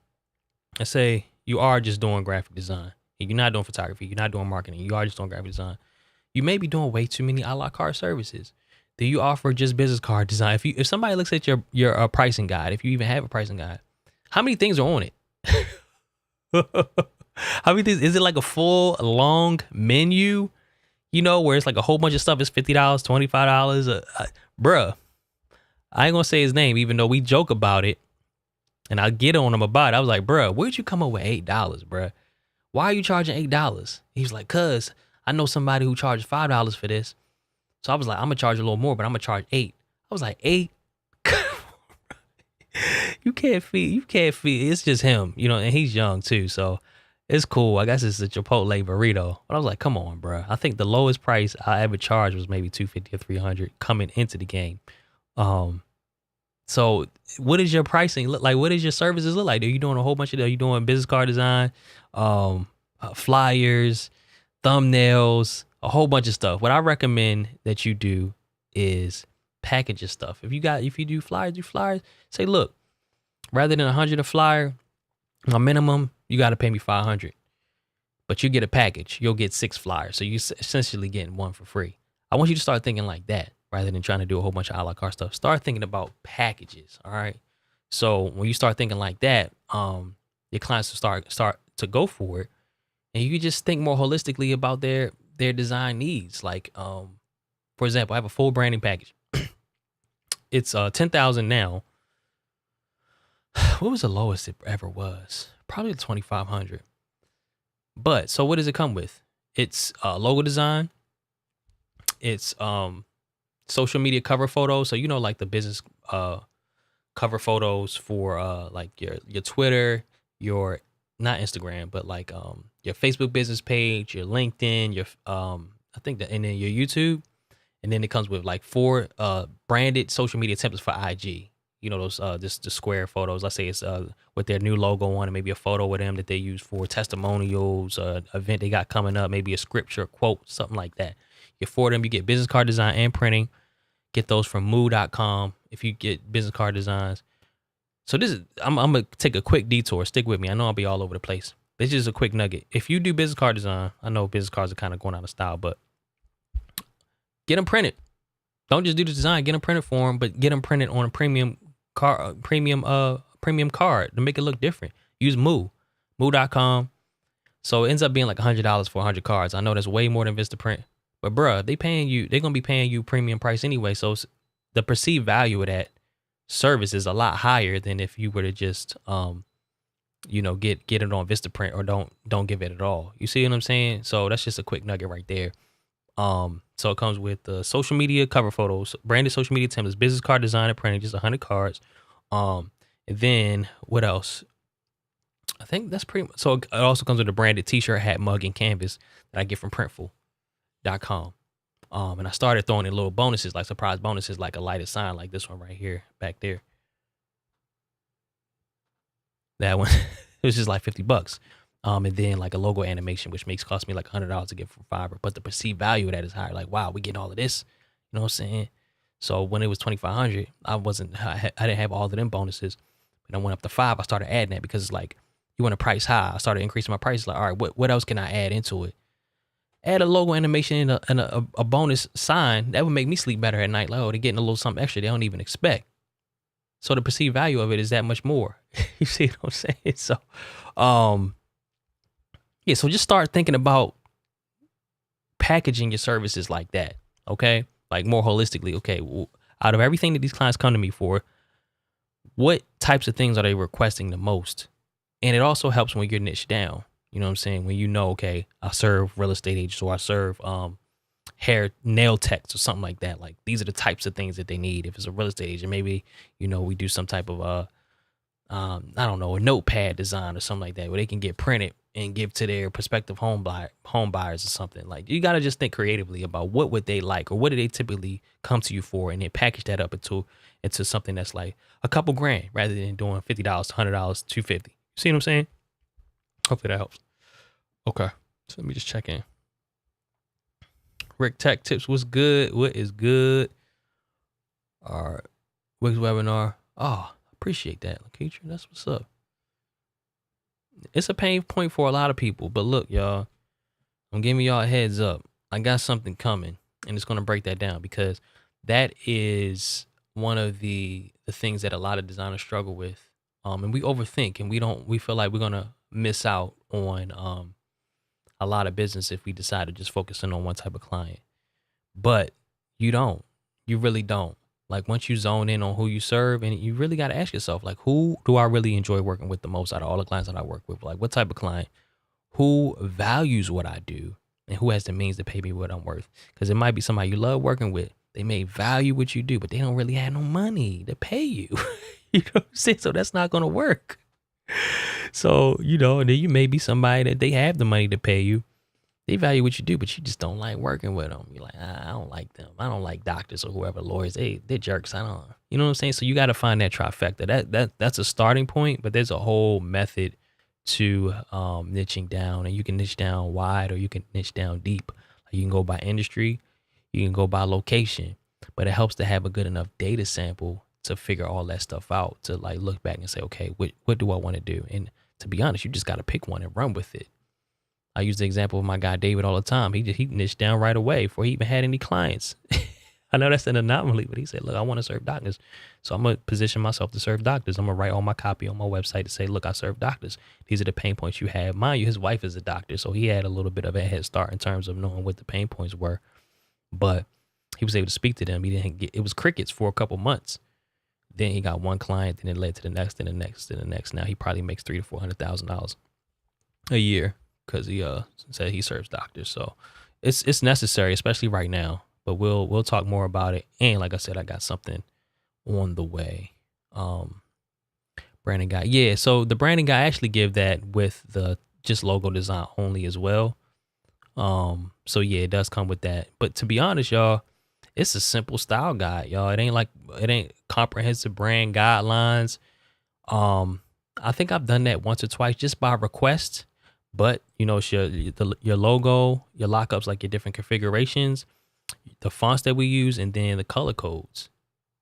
let's say you are just doing graphic design and you're not doing photography. You're not doing marketing. You are just doing graphic design. You may be doing way too many a la carte services. Do you offer just business card design? If somebody looks at your pricing guide, if you even have a pricing guide, how many things are on it? How many things? Is it like a full long menu? You know, where it's like a whole bunch of stuff is $50, $25. Bruh, I ain't gonna say his name, even though we joke about it. And I get on him about it. I was like, bruh, where'd you come up with $8, bruh? Why are you charging $8? He was like, cuz I know somebody who charges $5 for this. So I was like, I'm gonna charge a little more, but I'm gonna charge $8. I was like, $8? You can't feed. It's just him, you know, and he's young too. So it's cool. I guess it's a Chipotle burrito. But I was like, come on, bro. I think the lowest price I ever charged was maybe $250 or $300 coming into the game. So what does your pricing look like? What does your services look like? Are you doing a whole bunch of, are you doing business card design, flyers, thumbnails, a whole bunch of stuff? What I recommend that you do is package your stuff. If you do flyers, say, look, rather than $100 a flyer, my minimum, you got to pay me $500, but you get a package. You'll get 6 flyers. So you essentially getting one for free. I want you to start thinking like that rather than trying to do a whole bunch of a la carte stuff. Start thinking about packages. All right. So when you start thinking like that, your clients will start to go for it. And you can just think more holistically about their design needs. Like, for example, I have a full branding package. It's $10,000 now. What was the lowest it ever was? Probably $2,500. But so what does it come with? It's logo design. It's social media cover photos. So, you know, like the business cover photos for like your Twitter, your not Instagram, but like your Facebook business page, your LinkedIn, your I think that, and then your YouTube. And then it comes with like 4 branded social media templates for IG. You know, those just the square photos. Let's say it's with their new logo on it, maybe a photo with them that they use for testimonials, event they got coming up, maybe a scripture, quote, something like that. You for them, you get business card design and printing. Get those from moo.com if you get business card designs. So this is, I'm gonna take a quick detour. Stick with me. I know I'll be all over the place. This is just a quick nugget. If you do business card design, I know business cards are kind of going out of style, but get them printed. Don't just do the design. Get them printed for them, but get them printed on a premium card to make it look different. Use Moo. Moo.com. So it ends up being like $100 for 100 cards. I know that's way more than Vistaprint, but bruh, they're gonna be paying you premium price anyway. So the perceived value of that service is a lot higher than if you were to just get it on Vistaprint or don't give it at all. You see what I'm saying? So that's just a quick nugget right there. So it comes with the social media cover photos, branded social media templates, business card design and printing, just 100 cards. And then what else? I think that's pretty much. So it also comes with a branded t-shirt, hat, mug, and canvas that I get from Printful.com. And I started throwing in little bonuses, like surprise bonuses, like a lighted sign, like this one right here, back there. That one, it was just like $50. And then like a logo animation, which cost me like $100 to get from Fiverr. But the perceived value of that is higher. Like, wow, we getting all of this. You know what I'm saying? So when it was $2,500, I didn't have all of them bonuses. And I went up to $5. I started adding that because it's like, you want to price high. I started increasing my prices. Like, all right, what else can I add into it? Add a logo animation and a bonus sign. That would make me sleep better at night. Like, oh, they're getting a little something extra they don't even expect. So the perceived value of it is that much more. You see what I'm saying? So, yeah, so just start thinking about packaging your services like that, okay? Like more holistically, okay? Well, out of everything that these clients come to me for, what types of things are they requesting the most? And it also helps when you're niche down. You know what I'm saying? When you know, okay, I serve real estate agents or I serve hair, nail techs or something like that. Like these are the types of things that they need. If it's a real estate agent, maybe, we do some type of, I don't know, a notepad design or something like that where they can get printed and give to their prospective home buyers or something. Like you got to just think creatively about what would they like or what do they typically come to you for, and then package that up into something that's like a couple grand rather than doing $50, $100, $250. You see what I'm saying? Hopefully that helps. Okay, so let me just check in. Rick Tech Tips, what's good? What is good? All right, Wix webinar. Oh, appreciate that, Lakeisha. That's what's up. It's a pain point for a lot of people, but look, y'all, I'm giving y'all a heads up. I got something coming, and it's gonna break that down because that is one of the things that a lot of designers struggle with. And we overthink, and we feel like we're gonna miss out on a lot of business if we decide to just focus in on one type of client. But you really don't. Like once you zone in on who you serve, and you really got to ask yourself, like, who do I really enjoy working with the most out of all the clients that I work with? Like what type of client, who values what I do, and who has the means to pay me what I'm worth? Because it might be somebody you love working with. They may value what you do, but they don't really have no money to pay you. You know what I'm saying? So that's not going to work. So, and then you may be somebody that they have the money to pay you. They value what you do, but you just don't like working with them. You're like, I don't like them. I don't like doctors or whoever, lawyers. They're jerks. I don't. You know what I'm saying? So you got to find that trifecta. That's a starting point, but there's a whole method to niching down, and you can niche down wide or you can niche down deep. Like you can go by industry, you can go by location, but it helps to have a good enough data sample to figure all that stuff out, to like look back and say, okay, what do I want to do? And to be honest, you just got to pick one and run with it. I use the example of my guy David all the time. He niched down right away before he even had any clients. I know that's an anomaly, but he said, look, I want to serve doctors. So I'm going to position myself to serve doctors. I'm going to write all my copy on my website to say, look, I serve doctors. These are the pain points you have. Mind you, his wife is a doctor, so he had a little bit of a head start in terms of knowing what the pain points were. But he was able to speak to them. It was crickets for a couple months. Then he got one client, then it led to the next and the next and the next. Now he probably makes $300,000 to $400,000 a year because he said he serves doctors. So it's necessary, especially right now. But we'll talk more about it. And like I said, I got something on the way. Branding guy. Yeah, so the branding guy, I actually give that with the just logo design only as well. So yeah, it does come with that. But to be honest, y'all, it's a simple style guide, y'all. It ain't comprehensive brand guidelines. I think I've done that once or twice just by request. But it's your logo, your lockups, like your different configurations, the fonts that we use, and then the color codes.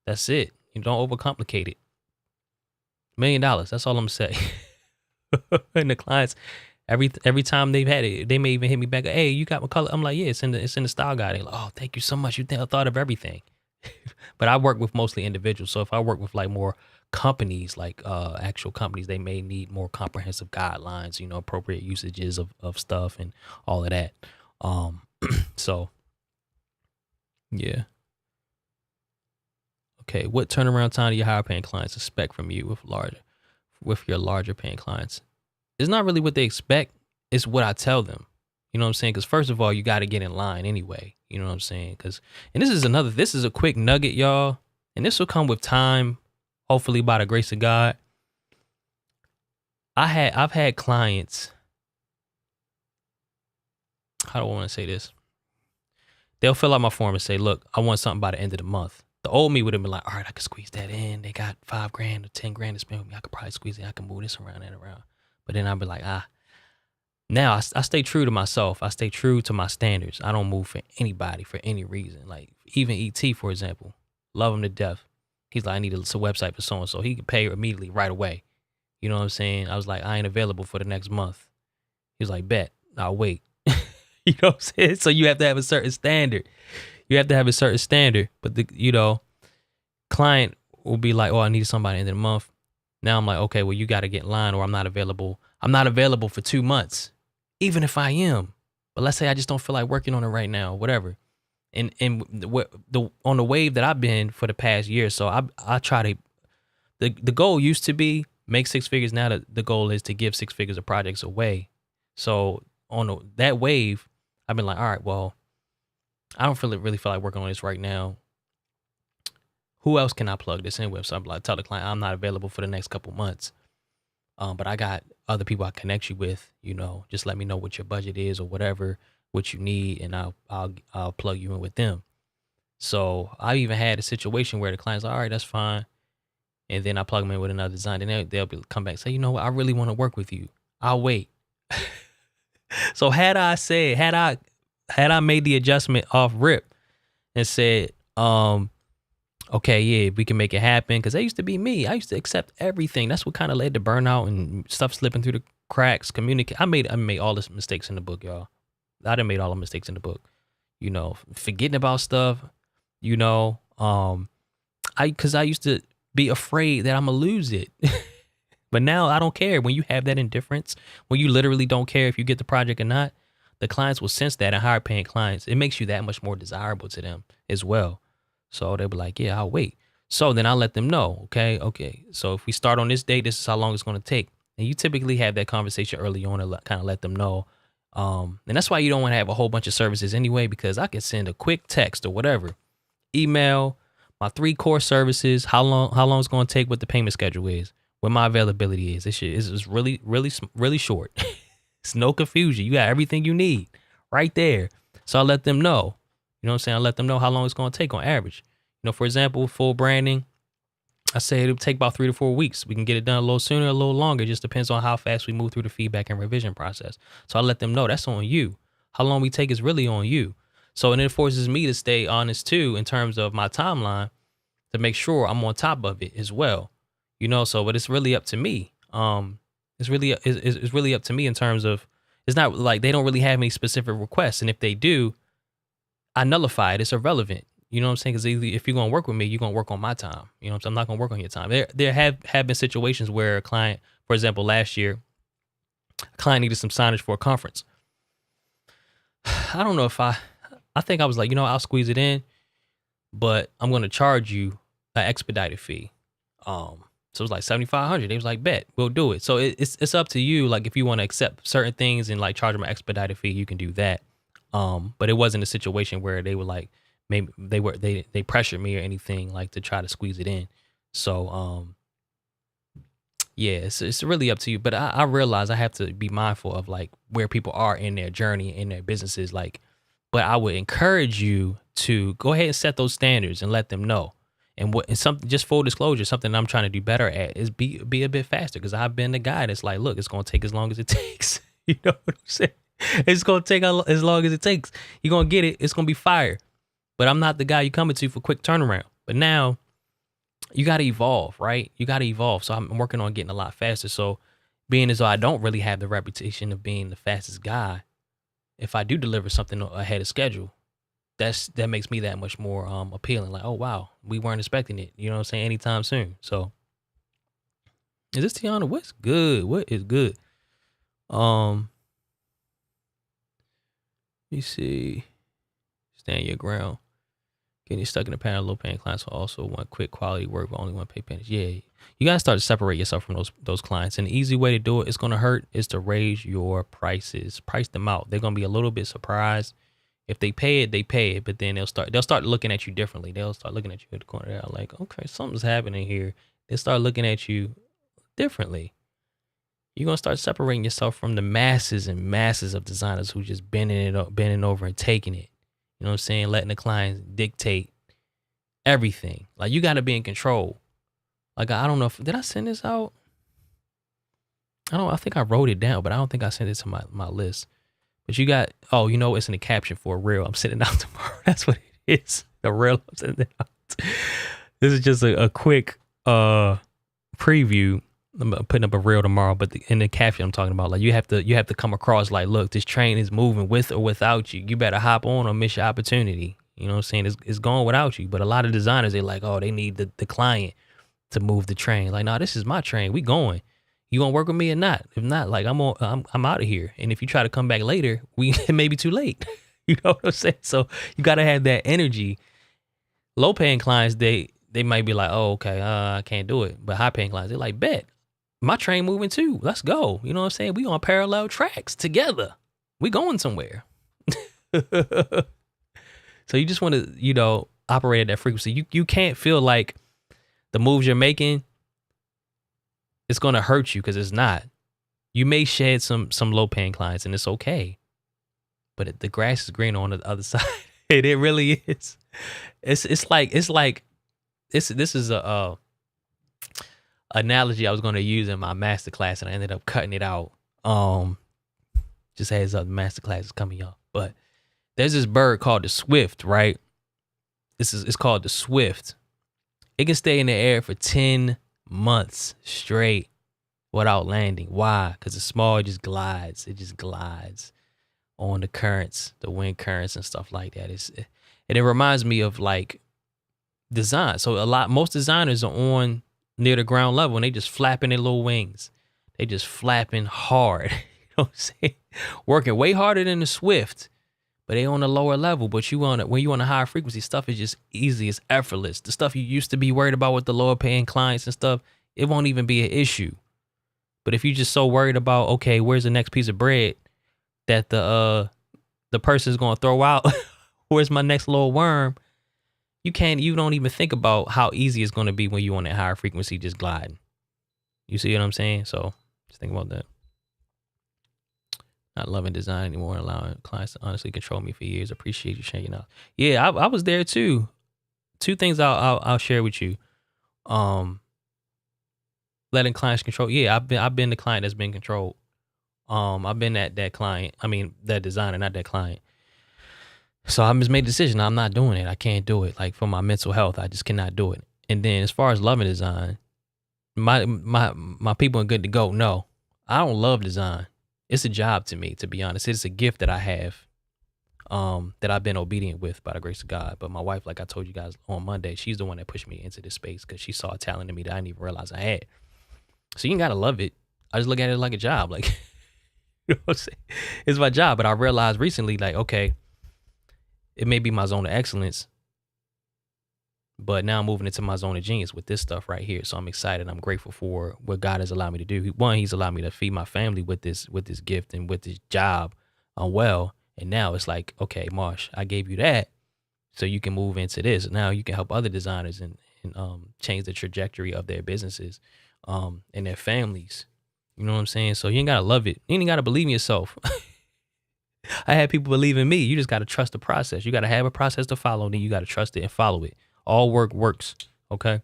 That's it. You don't overcomplicate it. $1 million. That's all I'm gonna say. And the clients, every time they've had it, they may even hit me back. Hey, you got my color? I'm like, yeah, it's in the style guide. They're like, oh, thank you so much. You thought of everything. But I work with mostly individuals. So if I work with like more companies, like actual companies, they may need more comprehensive guidelines, appropriate usages of stuff and all of that. So yeah. Okay. What turnaround time do your higher paying clients expect from you with your larger paying clients? It's not really what they expect. It's what I tell them. You know what I'm saying? Because first of all, you got to get in line anyway. You know what I'm saying? And this is a quick nugget, y'all. And this will come with time, hopefully by the grace of God. I've had clients. How do I want to say this? They'll fill out my form and say, look, I want something by the end of the month. The old me would have been like, all right, I could squeeze that in. They got $5,000 or $10,000 to spend with me. I could probably squeeze it. I can move this around and around. But then I'll be like, Now I stay true to myself. I stay true to my standards. I don't move for anybody for any reason. Like even ET, for example, love him to death. He's like, I need a website for so-and-so. He could pay immediately right away. You know what I'm saying? I was like, I ain't available for the next month. He was like, bet, I'll wait. You know what I'm saying? So you have to have a certain standard. But client will be like, oh, I need somebody at the end of the month. Now I'm like, okay, well, you got to get in line or I'm not available. I'm not available for 2 months, even if I am. But let's say I just don't feel like working on it right now, whatever. And on the wave that I've been for the past year, so I try to, the goal used to be make 6 figures. Now the goal is to give 6 figures of projects away. So on that wave, I've been like, all right, well, I don't really feel like working on this right now. Who else can I plug this in with? So I'm like, tell the client I'm not available for the next couple months. But I got other people I connect you with, just let me know what your budget is or whatever, what you need, and I'll plug you in with them. So I even had a situation where the client's like, all right, that's fine. And then I plug them in with another design. And they'll come back and say, you know what, I really want to work with you. I'll wait. So had I made the adjustment off rip and said, okay, yeah, we can make it happen. Because that used to be me. I used to accept everything. That's what kind of led to burnout and stuff slipping through the cracks. I made all the mistakes in the book, y'all. I done made all the mistakes in the book. Forgetting about stuff. Because I used to be afraid that I'm gonna lose it. But now I don't care. When you have that indifference, when you literally don't care if you get the project or not, the clients will sense that, and higher paying clients, it makes you that much more desirable to them as well. So they'll be like, yeah, I'll wait. So then I'll let them know, okay. So if we start on this date, this is how long it's going to take. And you typically have that conversation early on to kind of let them know. And that's why you don't want to have a whole bunch of services anyway, because I can send a quick text or whatever, email, my 3 core services, how long it's going to take, what the payment schedule is, what my availability is. This shit is really, really, really short. It's no confusion. You got everything you need right there. So I let them know. You know what I'm saying? I let them know how long it's going to take on average. For example, full branding, I say it'll take about 3 to 4 weeks. We can get it done a little sooner, a little longer. It just depends on how fast we move through the feedback and revision process. So I let them know that's on you. How long we take is really on you. So, and it forces me to stay honest too, in terms of my timeline, to make sure I'm on top of it as well. But it's really up to me. It's really up to me in terms of, it's not like they don't really have any specific requests. And if they do, I nullify it. It's irrelevant. You know what I'm saying? Because if you're going to work with me, you're going to work on my time. You know what I'm saying? I'm not going to work on your time. There have been situations where a client, for example, last year, a client needed some signage for a conference. I don't know if I think I was like, I'll squeeze it in, but I'm going to charge you an expedited fee. So it was like $7,500. They was like, bet, we'll do it. So it's up to you. Like if you want to accept certain things and like charge them an expedited fee, you can do that. But it wasn't a situation where they were like, maybe they pressured me or anything like to try to squeeze it in. So, yeah, it's really up to you. But I realize I have to be mindful of like where people are in their journey, in their businesses. Like, but I would encourage you to go ahead and set those standards and let them know. And something, just full disclosure, something I'm trying to do better at is be a bit faster. Because I've been the guy that's like, look, it's going to take as long as it takes. You know what I'm saying? It's going to take as long as it takes. You're going to get it. It's going to be fire. But I'm not the guy you coming to for quick turnaround. But now you got to evolve, right? You got to evolve. So I'm working on getting a lot faster. So being as though I don't really have the reputation of being the fastest guy, if I do deliver something ahead of schedule, that makes me that much more appealing. Like, oh wow, we weren't expecting it. You know what I'm saying? Anytime soon. So is this Tiana? What's good? What is good? Let me see. Stand your ground. Getting stuck in the pattern of low paying clients who also want quick quality work but only want to pay pennies. Yeah. You gotta start to separate yourself from those clients. And the easy way to do it, it's gonna hurt, is to raise your prices. Price them out. They're gonna be a little bit surprised. If they pay it, they pay it, but then they'll start looking at you differently. They'll start looking at you at the corner. They're like, okay, something's happening here. They start looking at you differently. You're gonna start separating yourself from the masses and masses of designers who just bending over and taking it. You know what I'm saying? Letting the clients dictate everything. Like, you gotta be in control. Like, I don't know did I send this out? I think I wrote it down, but I don't think I sent it to my list. But you got, it's in the caption for a reel I'm sending out tomorrow. That's what it is. The reel I'm sending out. This is just a quick preview. I'm putting up a reel tomorrow, but in the caption I'm talking about, like, you have to come across like, look, this train is moving with or without you. You better hop on or miss your opportunity. You know what I'm saying? It's going without you. But a lot of designers, they like, oh, they need the client to move the train. Like, no, this is my train. We going. You gonna work with me or not? If not, like, I'm out of here. And if you try to come back later, it may be too late. You know what I'm saying? So you gotta have that energy. Low paying clients, they might be like, oh, okay, I can't do it. But high paying clients, they're like, bet. My train moving too. Let's go. You know what I'm saying? We on parallel tracks together. We going somewhere. So you just want to, operate at that frequency. You can't feel like the moves you're making, it's going to hurt you, because it's not. You may shed some low paying clients, and it's okay. But the grass is greener on the other side. It really is. This is a analogy I was going to use in my master class, and I ended up cutting it out. Just heads up, the master class is coming up. But there's this bird called the swift, right? It's called the swift. It can stay in the air for 10 months straight without landing. Why? Because it's small, it just glides. It just glides on the currents, the wind currents and stuff like that. And it reminds me of like design. So most designers are on near the ground level, and they just flapping their little wings. They just flapping hard. You know what I'm saying? Working way harder than the swift, but they on a lower level. But when you on a higher frequency, stuff is just easy. It's effortless. The stuff you used to be worried about with the lower paying clients and stuff, it won't even be an issue. But if you're just so worried about, okay, where's the next piece of bread that the person's gonna throw out, where's my next little worm? You don't even think about how easy it's gonna be when you on that higher frequency just gliding. You see what I'm saying? So just think about that. Not loving design anymore and allowing clients to honestly control me for years. Appreciate you sharing out. Yeah, I was there too. Two things I'll share with you. Letting clients control. Yeah, I've been the client that's been controlled. I've been that client. I mean, that designer, not that client. So I just made a decision. I'm not doing it. I can't do it. Like, for my mental health, I just cannot do it. And then as far as loving design, my people are good to go. No, I don't love design. It's a job to me, to be honest. It's a gift that I have, that I've been obedient with by the grace of God. But my wife, like I told you guys on Monday, she's the one that pushed me into this space, because she saw a talent in me that I didn't even realize I had. So you ain't gotta love it. I just look at it like a job. Like, you know what I'm saying? It's my job. But I realized recently, like, okay, it may be my zone of excellence, but now I'm moving into my zone of genius with this stuff right here. So I'm excited. I'm grateful for what God has allowed me to do. One, he's allowed me to feed my family with this gift and with this job well. And now it's like, okay, Marsh, I gave you that, so you can move into this. Now you can help other designers and change the trajectory of their businesses, and their families. You know what I'm saying? So you ain't gotta love it. You ain't gotta believe in yourself. I had people believe in me. You just gotta trust the process. You gotta have a process to follow, then you gotta trust it and follow it. All work works. Okay.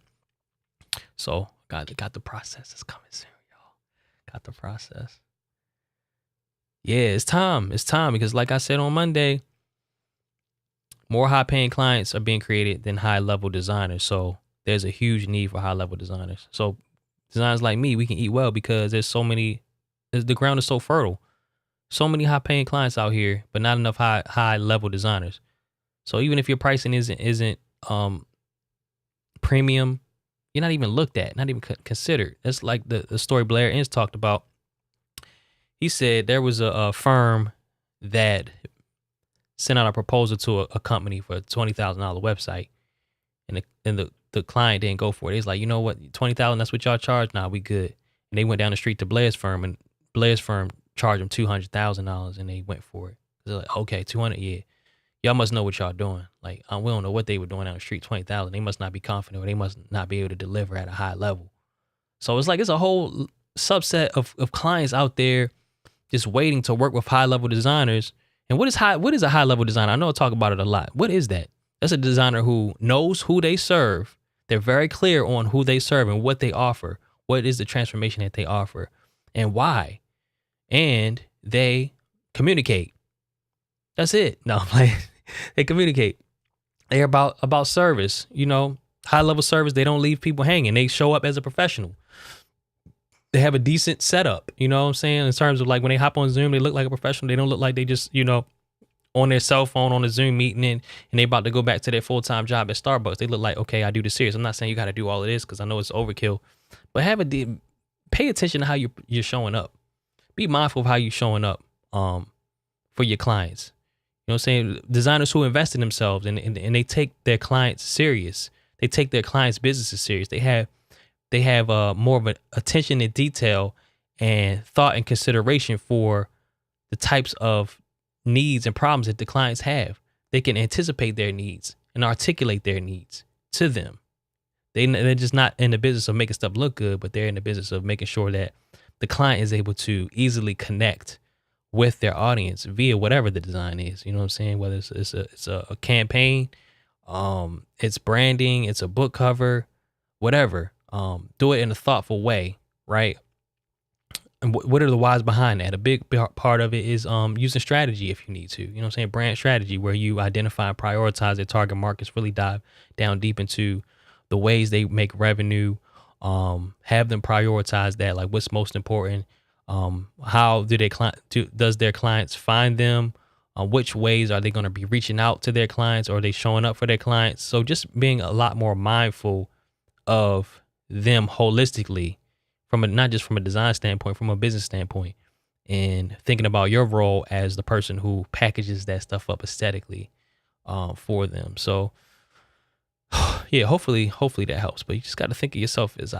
So got the process. It's coming soon, y'all. Got the process. Yeah, it's time. It's time, because like I said on Monday, more high paying clients are being created than high level designers. So there's a huge need for high level designers. So designers like me, we can eat well because the ground is so fertile. So many high paying clients out here, but not enough high level designers. So even if your pricing isn't premium, you're not even looked at, not even considered. That's like the story Blair Enns talked about. He said there was a firm that sent out a proposal to a company for a $20,000 website, and the client didn't go for it. He's like, you know what, $20,000, that's what y'all charge? Nah, we good. And they went down the street to Blair's firm, and Blair's firm charged them $200,000, and they went for it. They're like, okay, 200, yeah. Y'all must know what y'all doing. Like, we don't know what they were doing down the street. 20,000, they must not be confident, or they must not be able to deliver at a high level. So it's like it's a whole subset of clients out there just waiting to work with high level designers. And what is a high level designer? I know I talk about it a lot. What is that? That's a designer who knows who they serve. They're very clear on who they serve and what they offer. What is the transformation that they offer and why? And they communicate. That's it. No, like they communicate. They're about service, high level service. They don't leave people hanging. They show up as a professional. They have a decent setup, you know what I'm saying? In terms of like when they hop on Zoom, they look like a professional. They don't look like they just, on their cell phone on a Zoom meeting and they about to go back to their full-time job at Starbucks. They look like, okay, I do this serious. I'm not saying you got to do all of this because I know it's overkill, but pay attention to how you're showing up. Be mindful of how you're showing up for your clients. You know what I'm saying? Designers who invest in themselves and they take their clients serious. They take their clients' businesses serious. They have more of an attention to detail and thought and consideration for the types of needs and problems that the clients have. They can anticipate their needs and articulate their needs to them. They're just not in the business of making stuff look good, but they're in the business of making sure that the client is able to easily connect with their audience via whatever the design is. You know what I'm saying? Whether it's a campaign, it's branding, it's a book cover, whatever. Do it in a thoughtful way, right? And what are the whys behind that? A big part of it is using strategy if you need to. You know what I'm saying? Brand strategy, where you identify and prioritize their target markets, really dive down deep into the ways they make revenue, have them prioritize that, like what's most important. How does their clients find them? Which ways are they going to be reaching out to their clients, or are they showing up for their clients? So just being a lot more mindful of them holistically, not just from a design standpoint, from a business standpoint, and thinking about your role as the person who packages that stuff up aesthetically for them. So yeah, hopefully that helps. But you just got to think of yourself as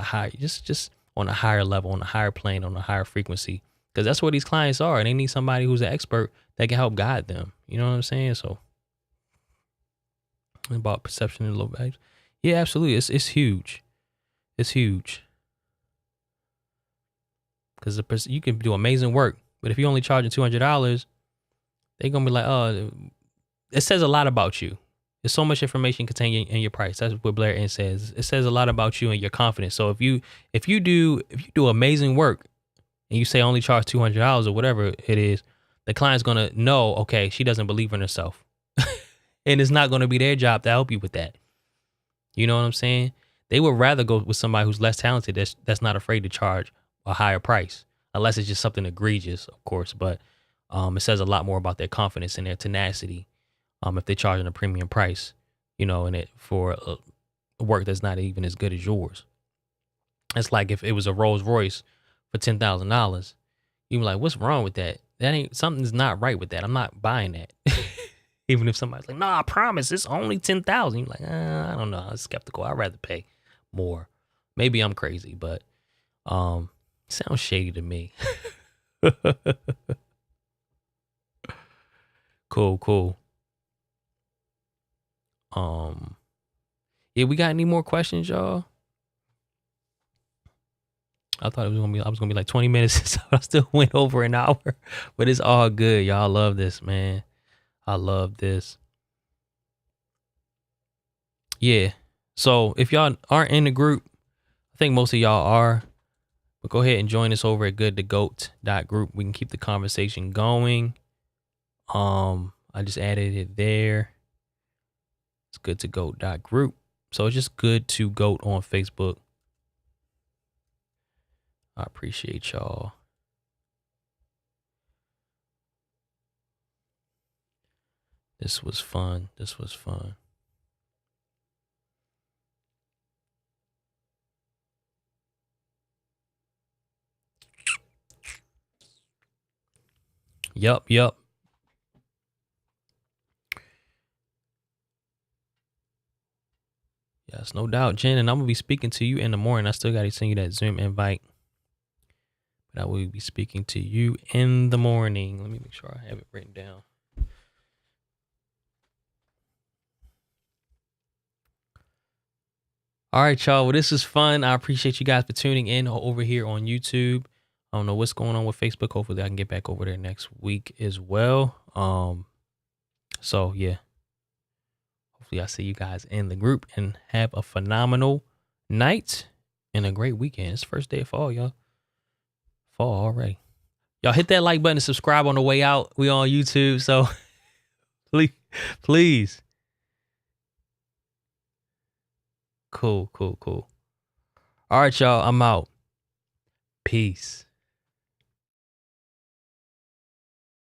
just on a higher level, on a higher plane, on a higher frequency, because that's where these clients are, and they need somebody who's an expert that can help guide them. You know what I'm saying? So about perception and low values. Yeah, absolutely. It's huge. It's huge. Because you can do amazing work, but if you're only charging $200, they're gonna be like, oh, it says a lot about you. There's so much information contained in your price. That's what Blair Enns says. It says a lot about you and your confidence. So if you do amazing work and you say only charge $200 or whatever it is, the client's gonna know, okay, she doesn't believe in herself, and it's not gonna be their job to help you with that. You know what I'm saying? They would rather go with somebody who's less talented, that's not afraid to charge a higher price, unless it's just something egregious, of course. But it says a lot more about their confidence and their tenacity if they're charging a premium price, and it for work that's not even as good as yours. It's like if it was a Rolls Royce for $10,000, you'd be like, what's wrong with that? Something's not right with that. I'm not buying that. Even if somebody's like, no, I promise it's only 10,000. You're like, I don't know. I'm skeptical. I'd rather pay more. Maybe I'm crazy, but sounds shady to me. Cool. Yeah, we got any more questions, y'all? I thought I was gonna be like 20 minutes, so I still went over an hour. But it's all good. Y'all love this, man. I love this. Yeah. So if y'all aren't in the group, I think most of y'all are. But go ahead and join us over at goodtogoat.group. We can keep the conversation going. I just added it there. It's goodtogoat.group. So it's just Good to Goat on Facebook. I appreciate y'all. This was fun. This was fun. Yup. Yes, no doubt, Jen. And I'm gonna be speaking to you in the morning. I still gotta send you that Zoom invite. But I will be speaking to you in the morning. Let me make sure I have it written down. All right, y'all. Well, this is fun. I appreciate you guys for tuning in over here on YouTube. I don't know what's going on with Facebook. Hopefully I can get back over there next week as well. So yeah. Hopefully I see you guys in the group and have a phenomenal night and a great weekend. It's the first day of fall, y'all. Fall already. Y'all hit that like button and subscribe on the way out. We on YouTube, so please. Cool. All right, y'all. I'm out. Peace.